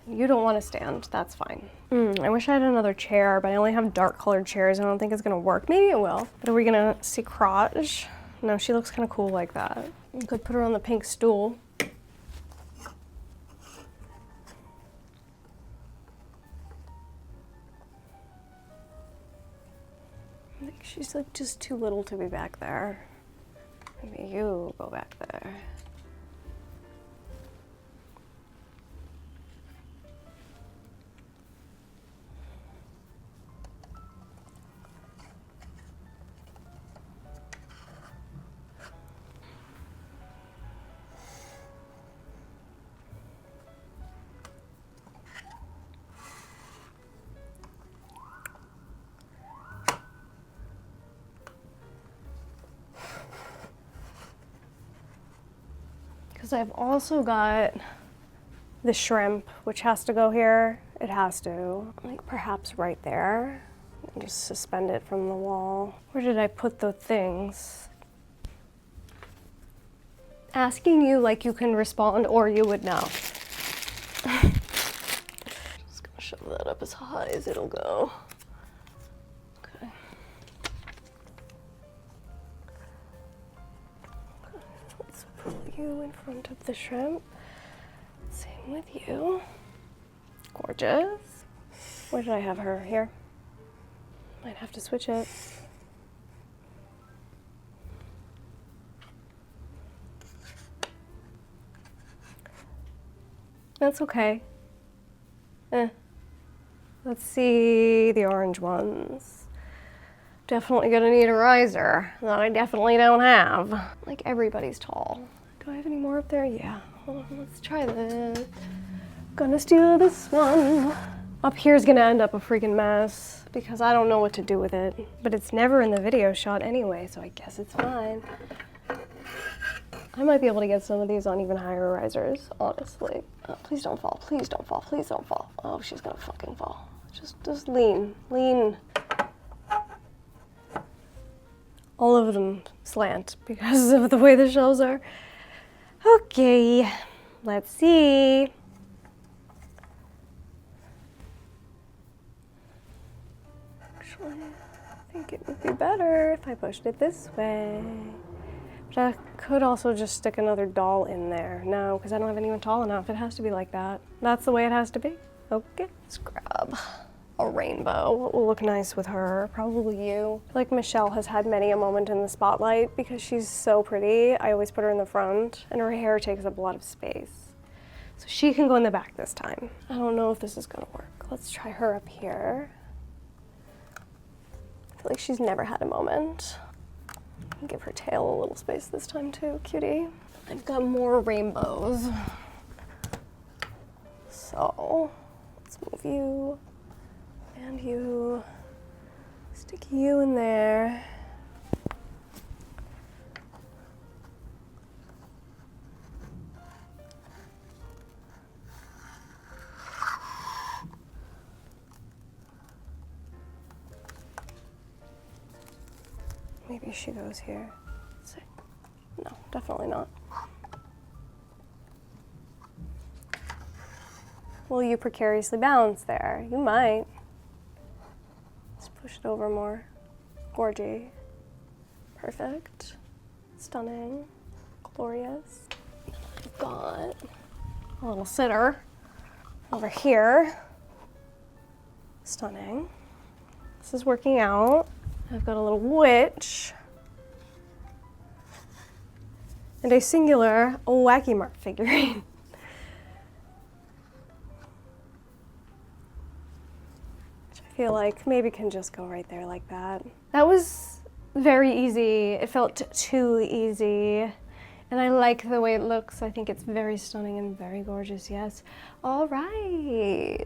You don't want to stand. That's fine. I wish I had another chair, but I only have dark colored chairs. I don't think it's gonna work. Maybe it will. But are we gonna see crotch? No, she looks kind of cool like that. You could put her on the pink stool. I think she's like just too little to be back there. Maybe you go back there. So I've also got the shrimp, which has to go here. It has to, like perhaps right there. And just suspend it from the wall. Where did I put the things? Asking you like you can respond or you would know. Just gonna shove that up as high as it'll go. Okay. Let's put you in front of the shrimp. Same with you. Gorgeous. Where did I have her? Here? Might have to switch it. That's okay. Let's see the orange ones. Definitely gonna need a riser that I definitely don't have. Like everybody's tall. Do I have any more up there? Yeah. Hold on, let's try this. Gonna steal this one. Up here's gonna end up a freaking mess because I don't know what to do with it. But it's never in the video shot anyway, so I guess it's fine. I might be able to get some of these on even higher risers, honestly. Oh, please don't fall, please don't fall, please don't fall. Oh, she's gonna fucking fall. Just lean, lean. All of them slant because of the way the shelves are. Okay, let's see. Actually, I think it would be better if I pushed it this way. But I could also just stick another doll in there. No, because I don't have anyone tall enough. It has to be like that. That's the way it has to be. Okay, let's grab a rainbow. What will look nice with her? Probably you. Like Michelle has had many a moment in the spotlight because she's so pretty. I always put her in the front and her hair takes up a lot of space. So she can go in the back this time. I don't know if this is gonna work. Let's try her up here. I feel like she's never had a moment. Give her tail a little space this time too, cutie. I've got more rainbows. So let's move you and you. Stick you in there. Maybe she goes here. Let's see. No, definitely not. Will you precariously balance there? You might. Let's push it over more. Gorgy. Perfect. Stunning. Glorious. I've got a little sitter over here. Stunning. This is working out. I've got a little witch and a singular Wacky Mark figurine. Which I feel like maybe can just go right there like that. That was very easy. It felt too easy. And I like the way it looks. I think it's very stunning and very gorgeous, yes. All right,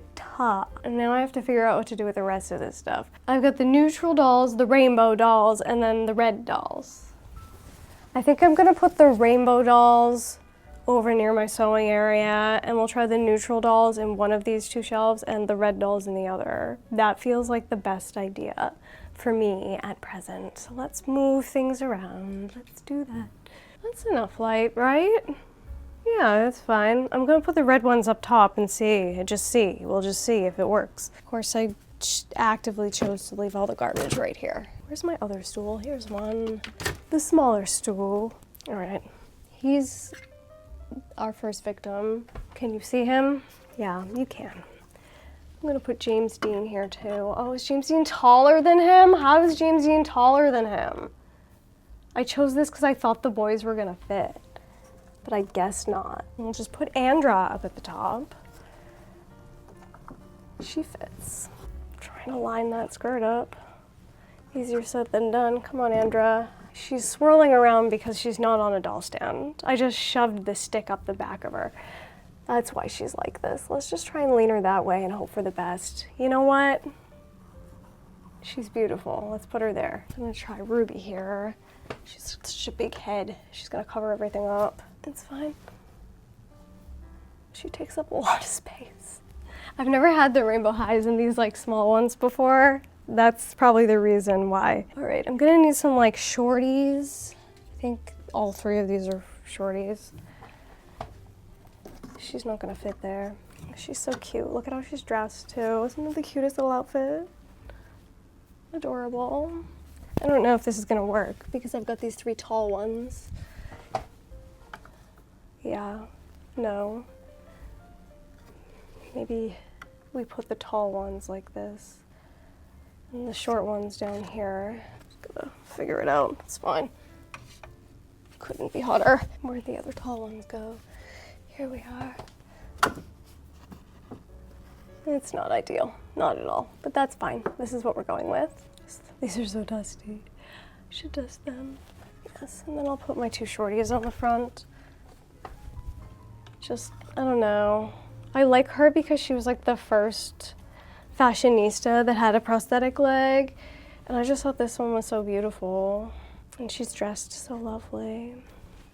and now I have to figure out what to do with the rest of this stuff. I've got the neutral dolls, the rainbow dolls, and then the red dolls. I think I'm gonna put the rainbow dolls over near my sewing area, and we'll try the neutral dolls in one of these two shelves and the red dolls in the other. That feels like the best idea for me at present. So let's move things around. Let's do that. That's enough light, right? Yeah, that's fine. I'm gonna put the red ones up top and see. We'll just see if it works. Of course, I actively chose to leave all the garbage right here. Where's my other stool? Here's one. The smaller stool. All right. He's our first victim. Can you see him? Yeah, you can. I'm gonna put James Dean here too. Oh, is James Dean taller than him? How is James Dean taller than him? I chose this because I thought the boys were gonna fit, but I guess not. We'll just put Andra up at the top. She fits. I'm trying to line that skirt up. Easier said than done. Come on, Andra. She's swirling around because she's not on a doll stand. I just shoved the stick up the back of her. That's why she's like this. Let's just try and lean her that way and hope for the best. You know what? She's beautiful. Let's put her there. I'm gonna try Ruby here. She's such a big head. She's gonna cover everything up. It's fine. She takes up a lot of space. I've never had the rainbow highs in these like small ones before. That's probably the reason why. All right, I'm gonna need some like shorties. I think all 3 of these are shorties. She's not gonna fit there. She's so cute. Look at how she's dressed too. Isn't it the cutest little outfit? Adorable. I don't know if this is gonna work because I've got these 3 tall ones. Yeah, no. Maybe we put the tall ones like this and the short ones down here. Just gotta figure it out. It's fine. Couldn't be hotter. Where'd the other tall ones go? Here we are. It's not ideal, not at all, but that's fine. This is what we're going with. These are so dusty. I should dust them. Yes, and then I'll put my 2 shorties on the front. Just, I don't know. I like her because she was like the first fashionista that had a prosthetic leg, and I just thought this one was so beautiful. And she's dressed so lovely.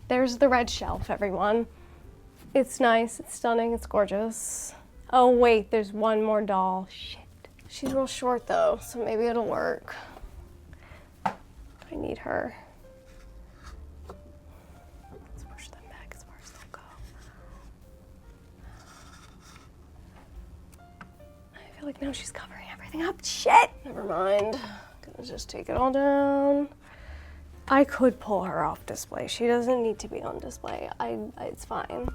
There's the red shelf, everyone. It's nice, it's stunning, it's gorgeous. Oh wait, there's one more doll. Shit. She's real short though, so maybe it'll work. I need her. Let's push them back as far as they'll go. I feel like now she's covering everything up. Shit! Never mind. I'm gonna just take it all down. I could pull her off display. She doesn't need to be on display. It's fine.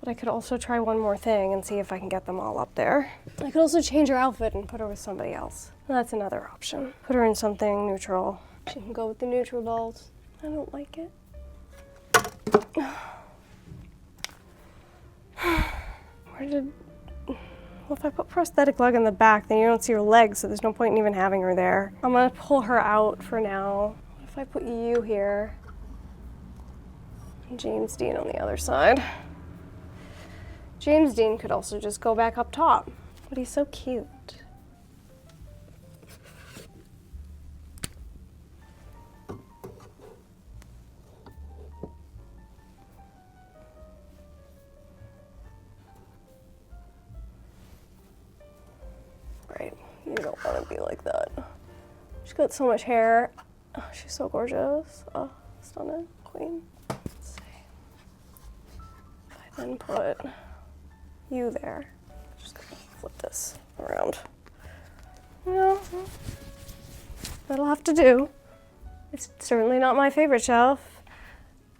But I could also try one more thing and see if I can get them all up there. I could also change her outfit and put her with somebody else. That's another option. Put her in something neutral. She can go with the neutral dolls. I don't like it. Well, if I put prosthetic leg in the back, then you don't see her legs, so there's no point in even having her there. I'm gonna pull her out for now. What if I put you here? And James Dean on the other side. James Dean could also just go back up top, but he's so cute. Right, you don't want to be like that. She's got so much hair. Oh, she's so gorgeous. Oh, stunning, queen. Let's see. If I then put you there. Just gonna flip this around. Yeah, that'll have to do. It's certainly not my favorite shelf.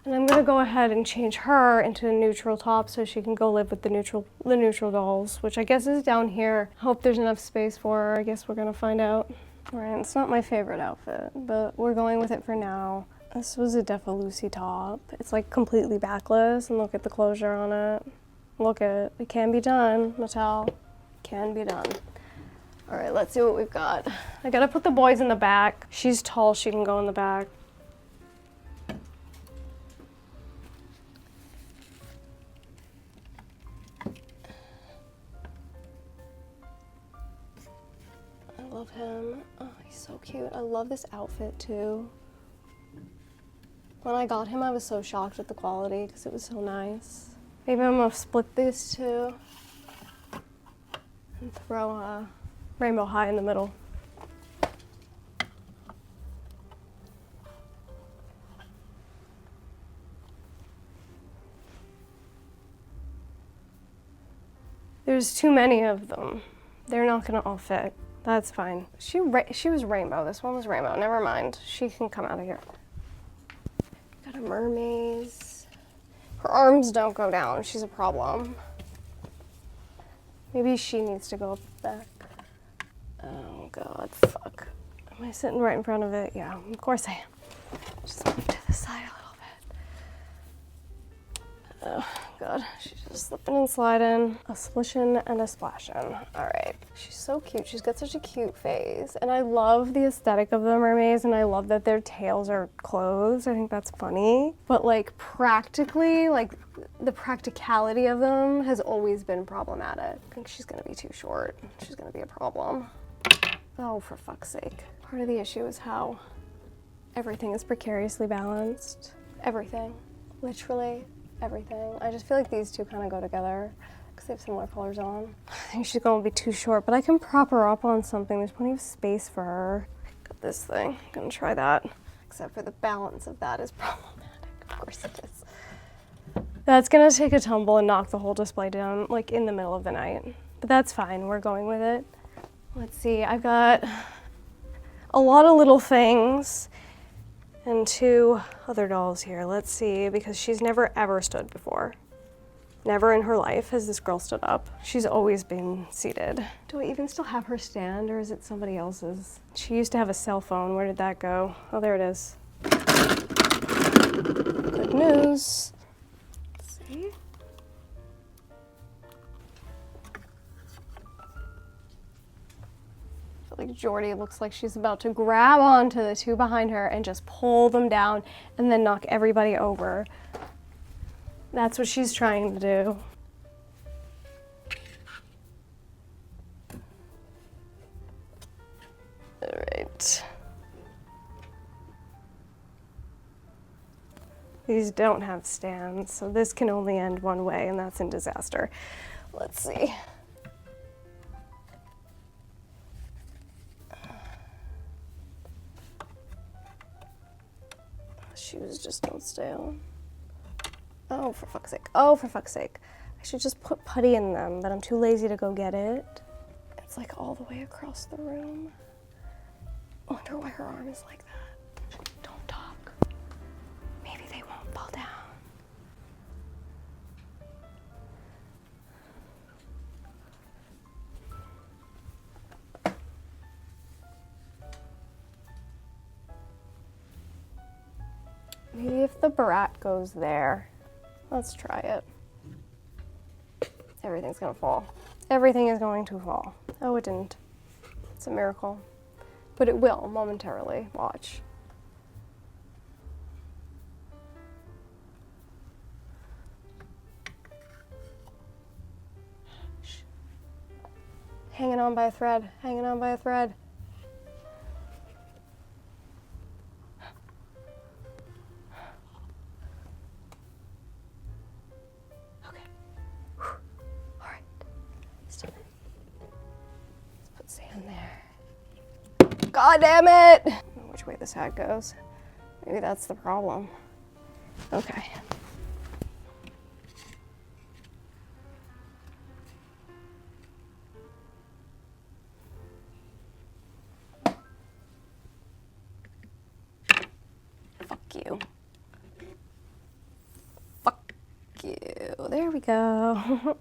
And I'm gonna go ahead and change her into a neutral top so she can go live with the neutral dolls, which I guess is down here. Hope there's enough space for her. I guess we're gonna find out. All right, it's not my favorite outfit, but we're going with it for now. This was a Defa Lucy top. It's like completely backless, and look at the closure on it. Look at it. It can be done, Mattel. Can be done. All right, let's see what we've got. I gotta put the boys in the back. She's tall, she can go in the back. I love him. Oh, he's so cute. I love this outfit too. When I got him, I was so shocked at the quality because it was so nice. Maybe I'm gonna split these two and throw a rainbow high in the middle. There's too many of them. They're not gonna all fit. That's fine. She was rainbow. This one was rainbow. Never mind. She can come out of here. Got a mermaid. Her arms don't go down. She's a problem. Maybe she needs to go up back. Oh God, fuck. Am I sitting right in front of it? Yeah, of course I am. Just move to the side a little bit. Oh God, she's just slipping and sliding. A splishin' and a splashin'. All right, she's so cute. She's got such a cute face. And I love the aesthetic of the mermaids, and I love that their tails are closed. I think that's funny. But like practically, like the practicality of them has always been problematic. I think she's gonna be too short. She's gonna be a problem. Oh, for fuck's sake. Part of the issue is how everything is precariously balanced. Everything, literally everything. I just feel like these two kind of go together because they have similar colors on. I think she's gonna be too short, but I can prop her up on something. There's plenty of space for her. Got this thing, I'm gonna try that. Except for the balance of that is problematic, of course it is. That's gonna take a tumble and knock the whole display down, like in the middle of the night. But that's fine, we're going with it. Let's see, I've got a lot of little things and 2 other dolls here. Let's see, because she's never ever stood before. Never in her life has this girl stood up. She's always been seated. Do I even still have her stand, or is it somebody else's? She used to have a cell phone. Where did that go? Oh, there it is. Good news. Let's see. I feel like Jordy looks like she's about to grab onto the 2 behind her and just pull them down and then knock everybody over. That's what she's trying to do. All right. These don't have stands, so this can only end one way, and that's in disaster. Let's see. Shoes just don't stay on. Oh, for fuck's sake. Oh, for fuck's sake. I should just put putty in them, but I'm too lazy to go get it. It's like all the way across the room. I wonder why her arm is like that. Don't talk. Maybe they won't fall down. Maybe if the Bratz goes there. Let's try it. Everything's gonna fall. Everything is going to fall. Oh, it didn't. It's a miracle. But it will momentarily. Watch. Shh. Hanging on by a thread. Hanging on by a thread. God damn it! I don't know which way this hat goes. Maybe that's the problem. Okay. Fuck you. Fuck you. There we go.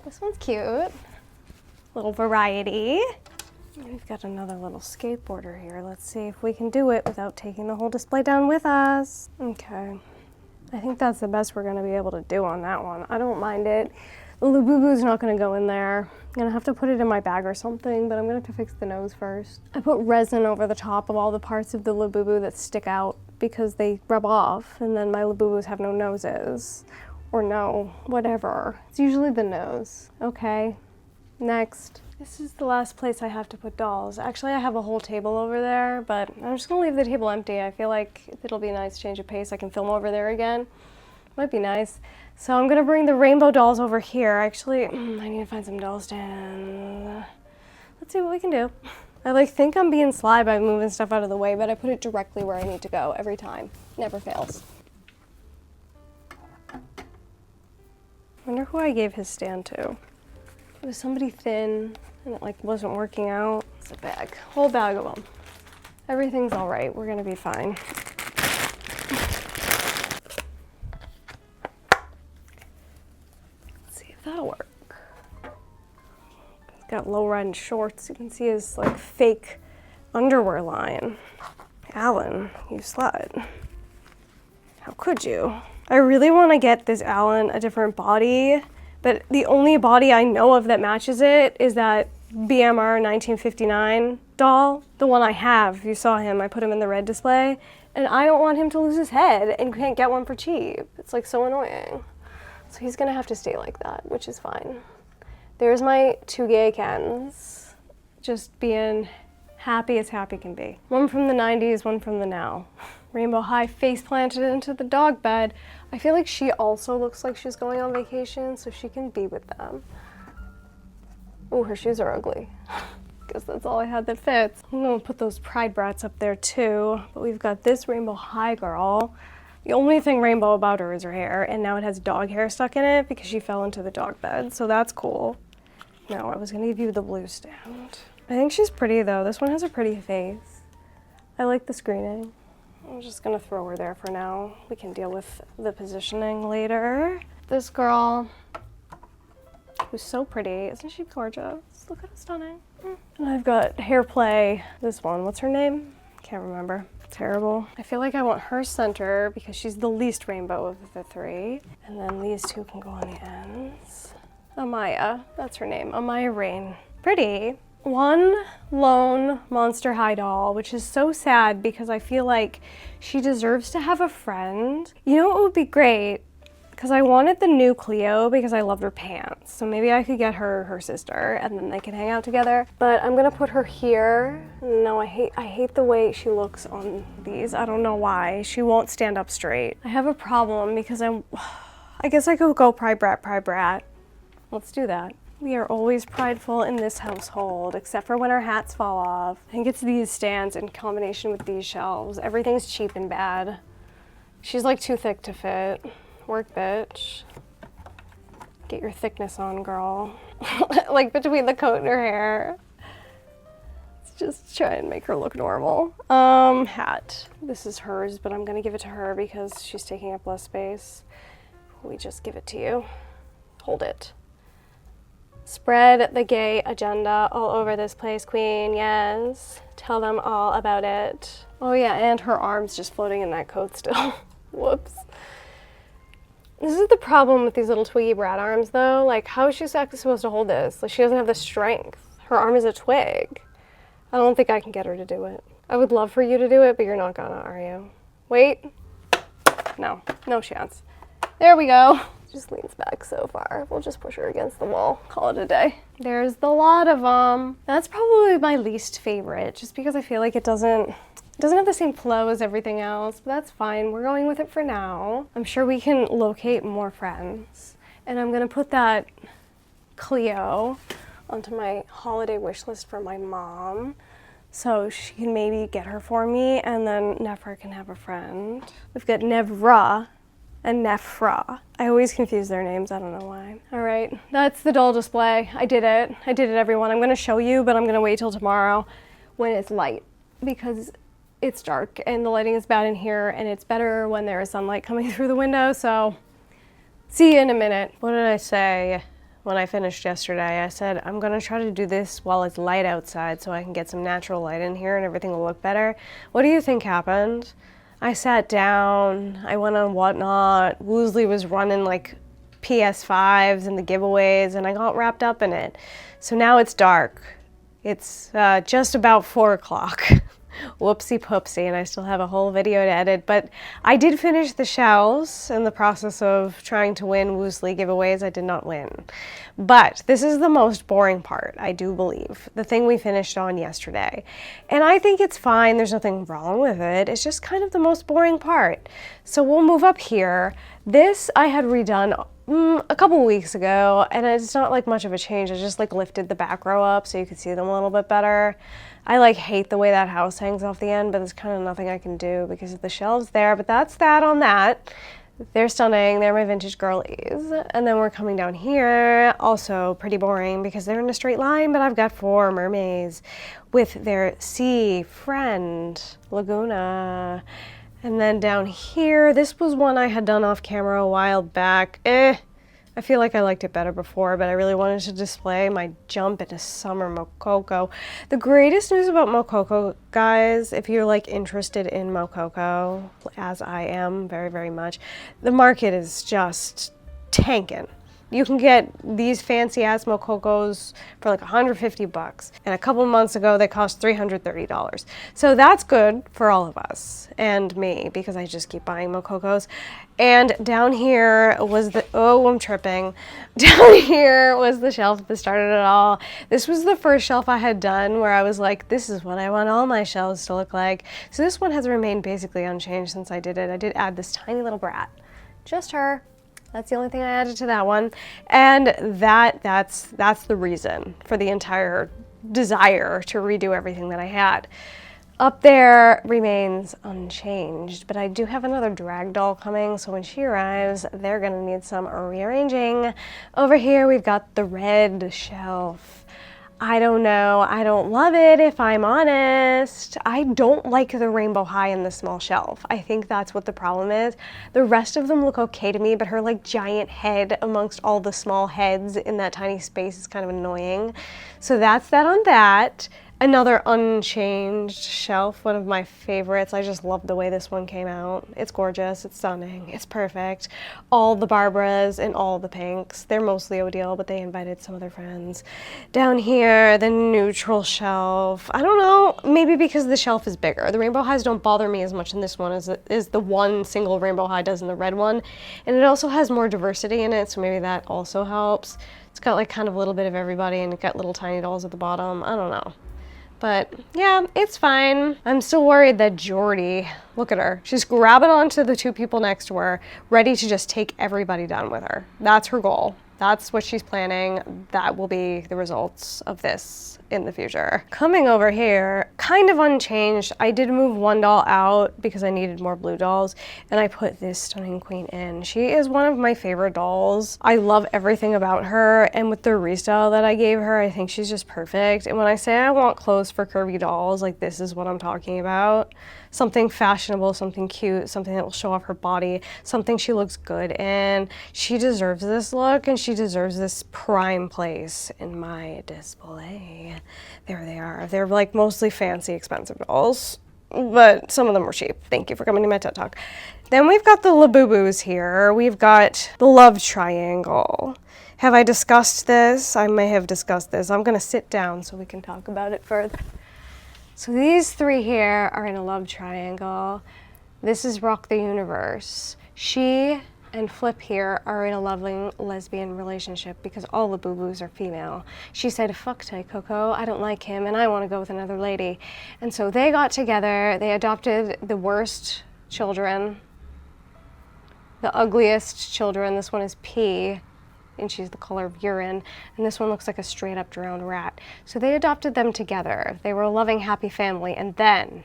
This one's cute. Little variety. We've got another little skateboarder here. Let's see if we can do it without taking the whole display down with us. Okay. I think that's the best we're gonna be able to do on that one. I don't mind it. The Labubu's not gonna go in there. I'm gonna have to put it in my bag or something, but I'm gonna have to fix the nose first. I put resin over the top of all the parts of the Labubu that stick out because they rub off, and then my Labubus have no noses. Or no, whatever. It's usually the nose. Okay, next. This is the last place I have to put dolls. Actually, I have a whole table over there, but I'm just gonna leave the table empty. I feel like it'll be a nice change of pace. I can film over there again. Might be nice. So I'm gonna bring the rainbow dolls over here. Actually, I need to find some doll stands. Let's see what we can do. I think I'm being sly by moving stuff out of the way, but I put it directly where I need to go every time. Never fails. Wonder who I gave his stand to. It was somebody thin, and it wasn't working out. It's a bag, whole bag of them. Everything's all right, we're gonna be fine. Let's see if that'll work. He's got low-riding shorts. You can see his fake underwear line. Alan, you slut. How could you? I really wanna get this Alan a different body, but the only body I know of that matches it is that BMR 1959 doll, the one I have. If you saw him, I put him in the red display, and I don't want him to lose his head, and you can't get one for cheap. It's so annoying. So he's gonna have to stay like that, which is fine. There's my 2 gay Kens, just being happy as happy can be. One from the 90s, one from the now. Rainbow High face planted into the dog bed. I feel like she also looks like she's going on vacation, so she can be with them. Oh, her shoes are ugly. Guess that's all I had that fits. I'm gonna put those Pride Bratz up there too, but we've got this Rainbow High girl. The only thing rainbow about her is her hair, and now it has dog hair stuck in it because she fell into the dog bed, so that's cool. No, I was gonna give you the blue stand. I think she's pretty though. This one has a pretty face. I like the screening. I'm just gonna throw her there for now. We can deal with the positioning later. This girl, who's so pretty. Isn't she gorgeous? Look how stunning. And I've got hair play. This one, what's her name? Can't remember. Terrible. I feel like I want her center because she's the least rainbow of the three. And then these two can go on the ends. Amaya, that's her name. Amaya Rain. Pretty. One lone Monster High doll, which is so sad because I feel like she deserves to have a friend. You know what would be great? Because I wanted the new Cleo because I loved her pants. So maybe I could get her sister and then they can hang out together. But I'm gonna put her here. No, I hate the way she looks on these. I don't know why. She won't stand up straight. I have a problem because I guess I could go Pride Brat, Pride Brat. Let's do that. We are always prideful in this household, except for when our hats fall off. I think it's these stands in combination with these shelves. Everything's cheap and bad. She's like too thick to fit. Work, bitch. Get your thickness on, girl. Like between the coat and her hair. Let's just try and make her look normal. Hat. This is hers, but I'm gonna give it to her because she's taking up less space. We just give it to you. Hold it. Spread the gay agenda all over this place, queen, yes. Tell them all about it. Oh yeah, and her arm's just floating in that coat still. Whoops. This is the problem with these little twiggy brat arms though. Like, how is she supposed to hold this? Like, she doesn't have the strength. Her arm is a twig. I don't think I can get her to do it. I would love for you to do it, but you're not gonna, are you? Wait. No, no chance. There we go. Just leans back so far. We'll just push her against the wall. Call it a day. There's the lot of them. That's probably my least favorite, just because I feel like it doesn't have the same flow as everything else, but that's fine. We're going with it for now. I'm sure we can locate more friends. And I'm gonna put that Cleo onto my holiday wish list for my mom, so she can maybe get her for me, and then Nefra can have a friend. We've got Nevra and Nefra. I always confuse their names, I don't know why. All right, that's the doll display. I did it, everyone. I'm gonna show you, but I'm gonna wait till tomorrow when it's light, because it's dark and the lighting is bad in here, and it's better when there is sunlight coming through the window, so see you in a minute. What did I say when I finished yesterday? I said, I'm gonna try to do this while it's light outside so I can get some natural light in here and everything will look better. What do you think happened? I sat down, I went on Whatnot, Woosley was running like PS5s and the giveaways, and I got wrapped up in it. So now it's dark. It's just about 4 o'clock. Whoopsie poopsie, and I still have a whole video to edit, but I did finish the shelves in the process of trying to win Woosley giveaways. I did not win. But this is the most boring part, I do believe. The thing we finished on yesterday. And I think it's fine, there's nothing wrong with it. It's just kind of the most boring part. So we'll move up here. This I had redone a couple weeks ago, and it's not like much of a change. I just like lifted the back row up so you could see them a little bit better. I like hate the way that house hangs off the end, but there's kind of nothing I can do because of the shelves there, but that's that on that. They're stunning, they're my vintage girlies. And then we're coming down here, also pretty boring because they're in a straight line, but I've got 4 mermaids with their sea friend, Laguna. And then down here, this was one I had done off camera a while back. I feel like I liked it better before, but I really wanted to display my jump into summer Mococo. The greatest news about Mococo, guys, if you're like interested in Mococo, as I am very, very much, the market is just tanking. You can get these fancy ass Mokokos for like 150 bucks. And a couple months ago, they cost $330. So that's good for all of us and me because I just keep buying Mokokos. And down here was the, oh, I'm tripping. Down here was the shelf that started it all. This was the first shelf I had done where I was like, this is what I want all my shelves to look like. So this one has remained basically unchanged since I did it. I did add this tiny little brat. Just her. That's the only thing I added to that one. And that's the reason for the entire desire to redo everything that I had. Up there remains unchanged, but I do have another drag doll coming, so when she arrives, they're gonna need some rearranging. Over here, we've got the red shelf. I don't know, I don't love it if I'm honest. I don't like the rainbow high in the small shelf. I think that's what the problem is. The rest of them look okay to me, but her like giant head amongst all the small heads in that tiny space is kind of annoying. So that's that on that. Another unchanged shelf, one of my favorites. I just love the way this one came out. It's gorgeous, it's stunning, it's perfect. All the Barbaras and all the pinks. They're mostly Odile, but they invited some of their friends. Down here, the neutral shelf. I don't know, maybe because the shelf is bigger. The rainbow highs don't bother me as much in this one as the one single rainbow high does in the red one. And it also has more diversity in it, so maybe that also helps. It's got like kind of a little bit of everybody and it got little tiny dolls at the bottom. I don't know. But yeah, it's fine. I'm still worried that Jordy, look at her. She's grabbing onto the two people next to her, ready to just take everybody down with her. That's her goal. That's what she's planning. That will be the results of this in the future. Coming over here, kind of unchanged. I did move one doll out because I needed more blue dolls, and I put this stunning queen in. She is one of my favorite dolls. I love everything about her, and with the restyle that I gave her, I think she's just perfect. And when I say I want clothes for curvy dolls, like this is what I'm talking about. Something fashionable, something cute, something that will show off her body, something she looks good in. She deserves this look, and she deserves this prime place in my display. There they are. They're like mostly fancy, expensive dolls, but some of them were cheap. Thank you for coming to my TED Talk. Then we've got the Labubus here. We've got the love triangle. Have I discussed this? I may have discussed this. I'm gonna sit down so we can talk about it further. So these three here are in a love triangle. This is Rock the Universe. She and Flip here are in a loving lesbian relationship because all the Labubus are female. She said, fuck Ty Coco, I don't like him and I want to go with another lady. And so they got together, they adopted the worst children, the ugliest children. This one is P, and she's the color of urine, and this one looks like a straight up drowned rat. So they adopted them together. They were a loving, happy family, and then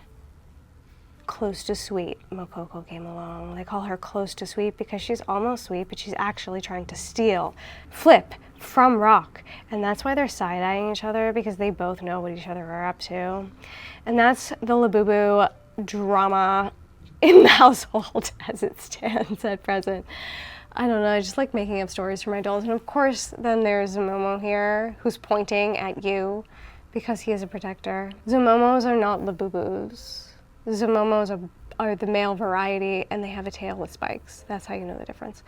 Close to Sweet Mokoko came along. They call her Close to Sweet because she's almost sweet, but she's actually trying to steal Flip from Rock. And that's why they're side-eyeing each other, because they both know what each other are up to. And that's the Labubu drama in the household as it stands at present. I don't know, I just like making up stories for my dolls. And of course, then there's Zumomo here, who's pointing at you because he is a protector. Zumomos are not Labubus. Zumomos are the male variety, and they have a tail with spikes. That's how you know the difference.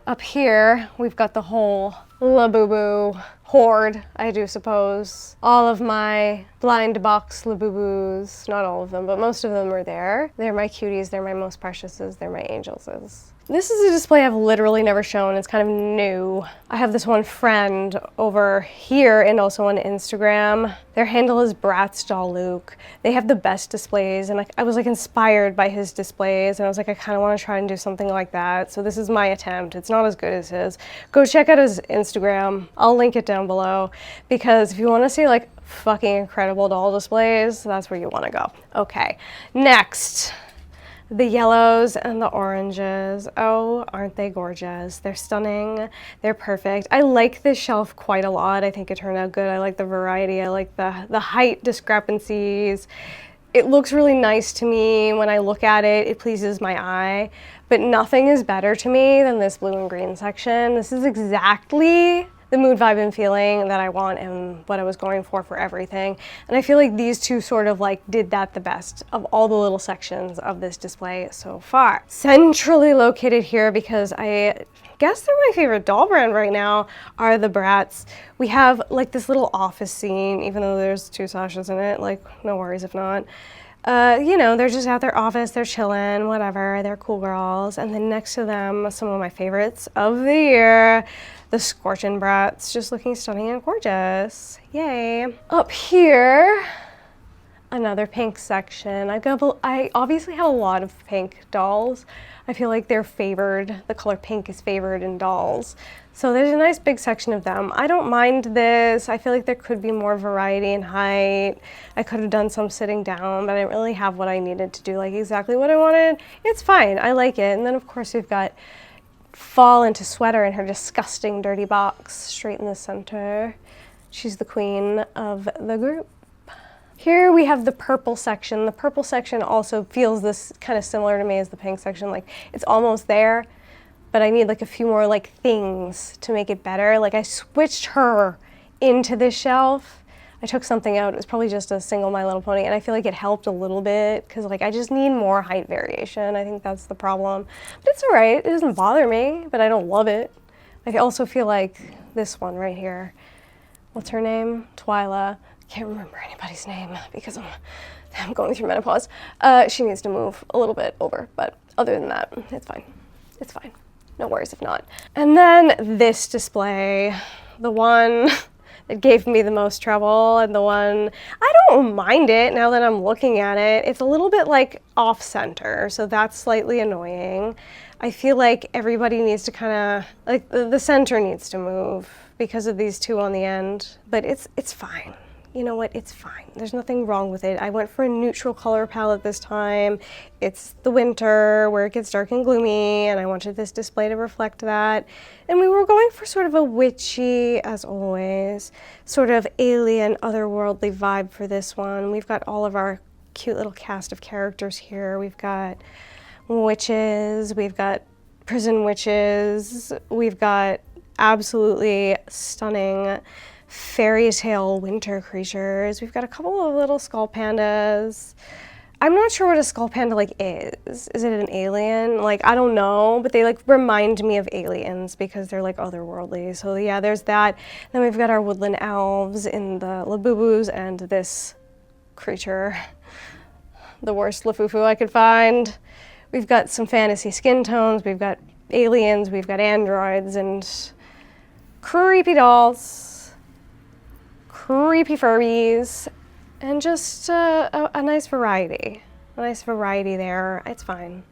Up here, we've got the whole Labubu horde, I do suppose. All of my blind box Labubus, not all of them, but most of them are there. They're my cuties, they're my most preciouses, they're my angelses. This is a display I've literally never shown. It's kind of new. I have this one friend over here and also on Instagram. Their handle is Bratz Doll Luke. They have the best displays, and I was like inspired by his displays, and I was like, I kind of want to try and do something like that. So this is my attempt. It's not as good as his. Go check out his Instagram. I'll link it down below, because if you want to see like fucking incredible doll displays, that's where you want to go. Okay, next. The yellows and the oranges. Oh, aren't they gorgeous? They're stunning. They're perfect. I like this shelf quite a lot. I think it turned out good. I like the variety. I like the height discrepancies. It looks really nice to me. When I look at it, it pleases my eye. But nothing is better to me than this blue and green section. This is exactly the mood, vibe, and feeling that I want and what I was going for everything. And I feel like these two sort of like did that the best of all the little sections of this display so far. Centrally located here, because I guess they're my favorite doll brand right now, are the Bratz. We have like this little office scene, even though there's 2 Sashas in it, like no worries if not. You know, they're just at their office, they're chilling, whatever, they're cool girls. And then next to them, some of my favorites of the year, the Scorchin' Bratz, just looking stunning and gorgeous. Yay. Up here, another pink section. I obviously have a lot of pink dolls. I feel like they're favored, the color pink is favored in dolls. So there's a nice big section of them. I don't mind this. I feel like there could be more variety in height. I could have done some sitting down, but I didn't really have what I needed to do, like exactly what I wanted. It's fine, I like it. And then of course we've got Fall into Sweater in her disgusting dirty box, straight in the center. She's the queen of the group. Here we have the purple section. The purple section also feels this kind of similar to me as the pink section. Like it's almost there, but I need like a few more like things to make it better. Like I switched her into this shelf. I took something out. It was probably just a single My Little Pony, and I feel like it helped a little bit because like I just need more height variation. I think that's the problem. But it's all right. It doesn't bother me, but I don't love it. I also feel like this one right here. What's her name? Twyla. Can't remember anybody's name because I'm going through menopause. She needs to move a little bit over, but other than that, it's fine. It's fine. No worries if not. And then this display, the one that gave me the most trouble and the one, I don't mind it now that I'm looking at it. It's a little bit like off center, so that's slightly annoying. I feel like everybody needs to kind of, like the center needs to move because of these two on the end, but it's fine. You know what, it's fine. There's nothing wrong with it. I went for a neutral color palette this time. It's the winter where it gets dark and gloomy, and I wanted this display to reflect that. And we were going for sort of a witchy, as always, sort of alien, otherworldly vibe for this one. We've got all of our cute little cast of characters here. We've got witches, we've got prison witches, we've got absolutely stunning fairy tale winter creatures. We've got a couple of little skull pandas. I'm not sure what a skull panda like is. Is it an alien? Like, I don't know, but they like remind me of aliens because they're like otherworldly. So yeah, there's that. Then we've got our woodland elves in the Labubus and this creature, the worst Lafufu I could find. We've got some fantasy skin tones. We've got aliens. We've got androids and creepy dolls. Creepy Furbies, and just a nice variety. A nice variety there. It's fine.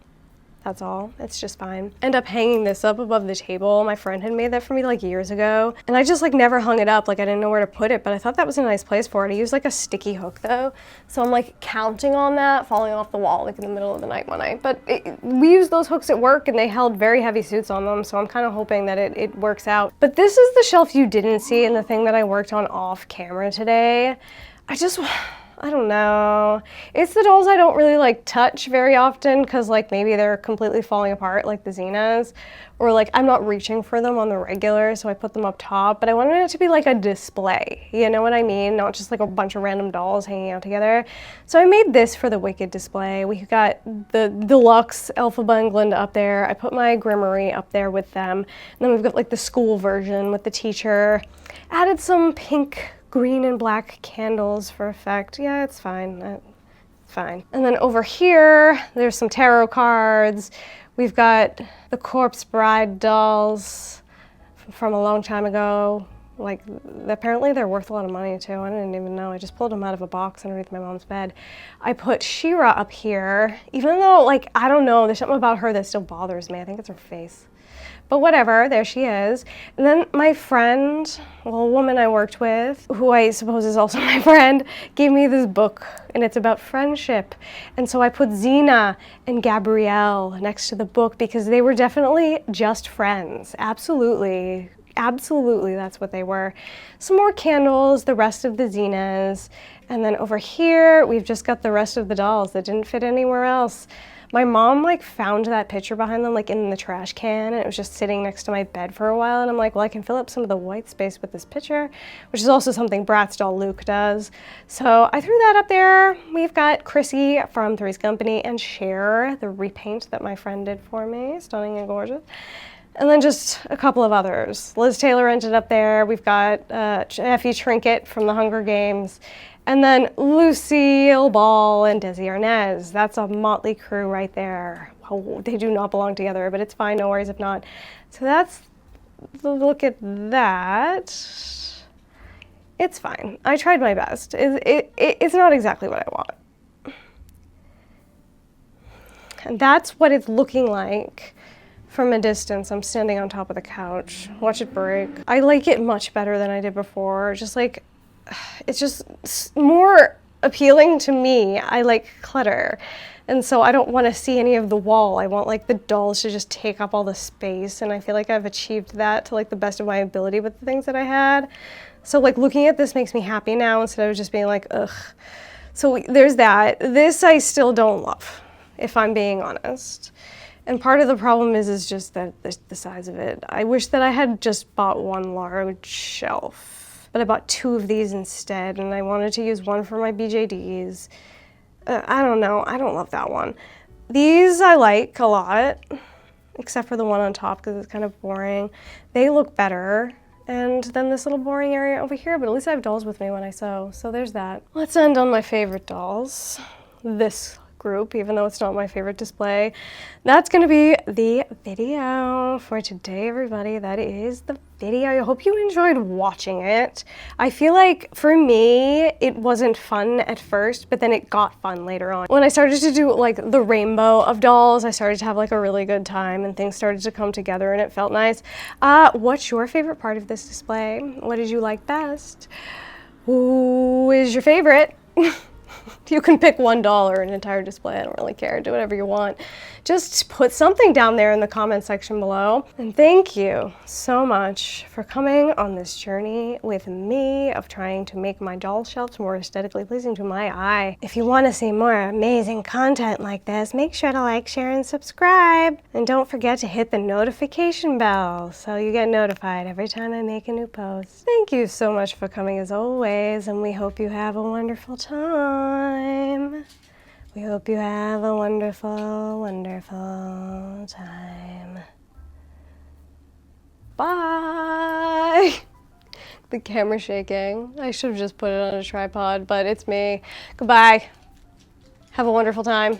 That's all. It's just fine. End up hanging this up above the table. My friend had made that for me like years ago, and I just like never hung it up. Like I didn't know where to put it, but I thought that was a nice place for it. I used like a sticky hook though, so I'm like counting on that falling off the wall like in the middle of the night one night. But we used those hooks at work and they held very heavy suits on them, so I'm kind of hoping that it works out. But this is the shelf you didn't see and the thing that I worked on off camera today. I don't know. It's the dolls I don't really like touch very often because like maybe they're completely falling apart like the Xenas, or like I'm not reaching for them on the regular, so I put them up top, but I wanted it to be like a display, you know what I mean? Not just like a bunch of random dolls hanging out together. So I made this for the Wicked display. We got the deluxe Elphaba and Glinda up there. I put my Grimoire up there with them. And then we've got like the school version with the teacher. Added some pink, green and black candles for effect. Yeah, it's fine. It's fine. And then over here, there's some tarot cards. We've got the Corpse Bride dolls from a long time ago. Like, apparently they're worth a lot of money too. I didn't even know. I just pulled them out of a box underneath my mom's bed. I put She-Ra up here, even though, like, I don't know, there's something about her that still bothers me. I think it's her face. But whatever, there she is. And then my friend, well, a woman I worked with, who I suppose is also my friend, gave me this book, and it's about friendship. And so I put Xena and Gabrielle next to the book because they were definitely just friends, absolutely. absolutely, that's what they were. Some more candles, the rest of the Xenas. And then over here, we've just got the rest of the dolls that didn't fit anywhere else. My mom like found that picture behind them like in the trash can, and it was just sitting next to my bed for a while, and I'm like, well, I can fill up some of the white space with this picture, which is also something Bratz doll Luke does. So I threw that up there. We've got Chrissy from Three's Company and Cher, the repaint that my friend did for me, stunning and gorgeous. And then just a couple of others. Liz Taylor ended up there. We've got Effie Trinket from the Hunger Games. And then Lucille Ball and Desi Arnaz. That's a motley crew right there. Oh, they do not belong together, but it's fine, no worries if not. So that's the look at that. It's fine. I tried my best. It's not exactly what I want. And that's what it's looking like from a distance. I'm standing on top of the couch. Watch it break. I like it much better than I did before. Just like, it's just more appealing to me. I like clutter. And so I don't want to see any of the wall. I want like the dolls to just take up all the space. And I feel like I've achieved that to like the best of my ability with the things that I had. So like looking at this makes me happy now instead of just being like, ugh. So there's that. This I still don't love, if I'm being honest. And part of the problem is just that the size of it. I wish that I had just bought one large shelf. But I bought 2 of these instead, and I wanted to use one for my BJDs. I don't know, I don't love that one. These I like a lot, except for the one on top because it's kind of boring. They look better. And then this little boring area over here, but at least I have dolls with me when I sew, so there's that. Let's end on my favorite dolls. This group, even though it's not my favorite display. That's gonna be the video for today, everybody. That is the video. I hope you enjoyed watching it. I feel like for me, it wasn't fun at first, but then it got fun later on. When I started to do like the rainbow of dolls, I started to have like a really good time and things started to come together and it felt nice. What's your favorite part of this display? What did you like best? Who is your favorite? You can pick one doll or an entire display. I don't really care. Do whatever you want. Just put something down there in the comment section below. And thank you so much for coming on this journey with me of trying to make my doll shelves more aesthetically pleasing to my eye. If you want to see more amazing content like this, make sure to like, share, and subscribe. And don't forget to hit the notification bell so you get notified every time I make a new post. Thank you so much for coming as always, and we hope you have a wonderful time. We hope you have a wonderful, wonderful time. Bye! The camera's shaking. I should have just put it on a tripod, but it's me. Goodbye. Have a wonderful time.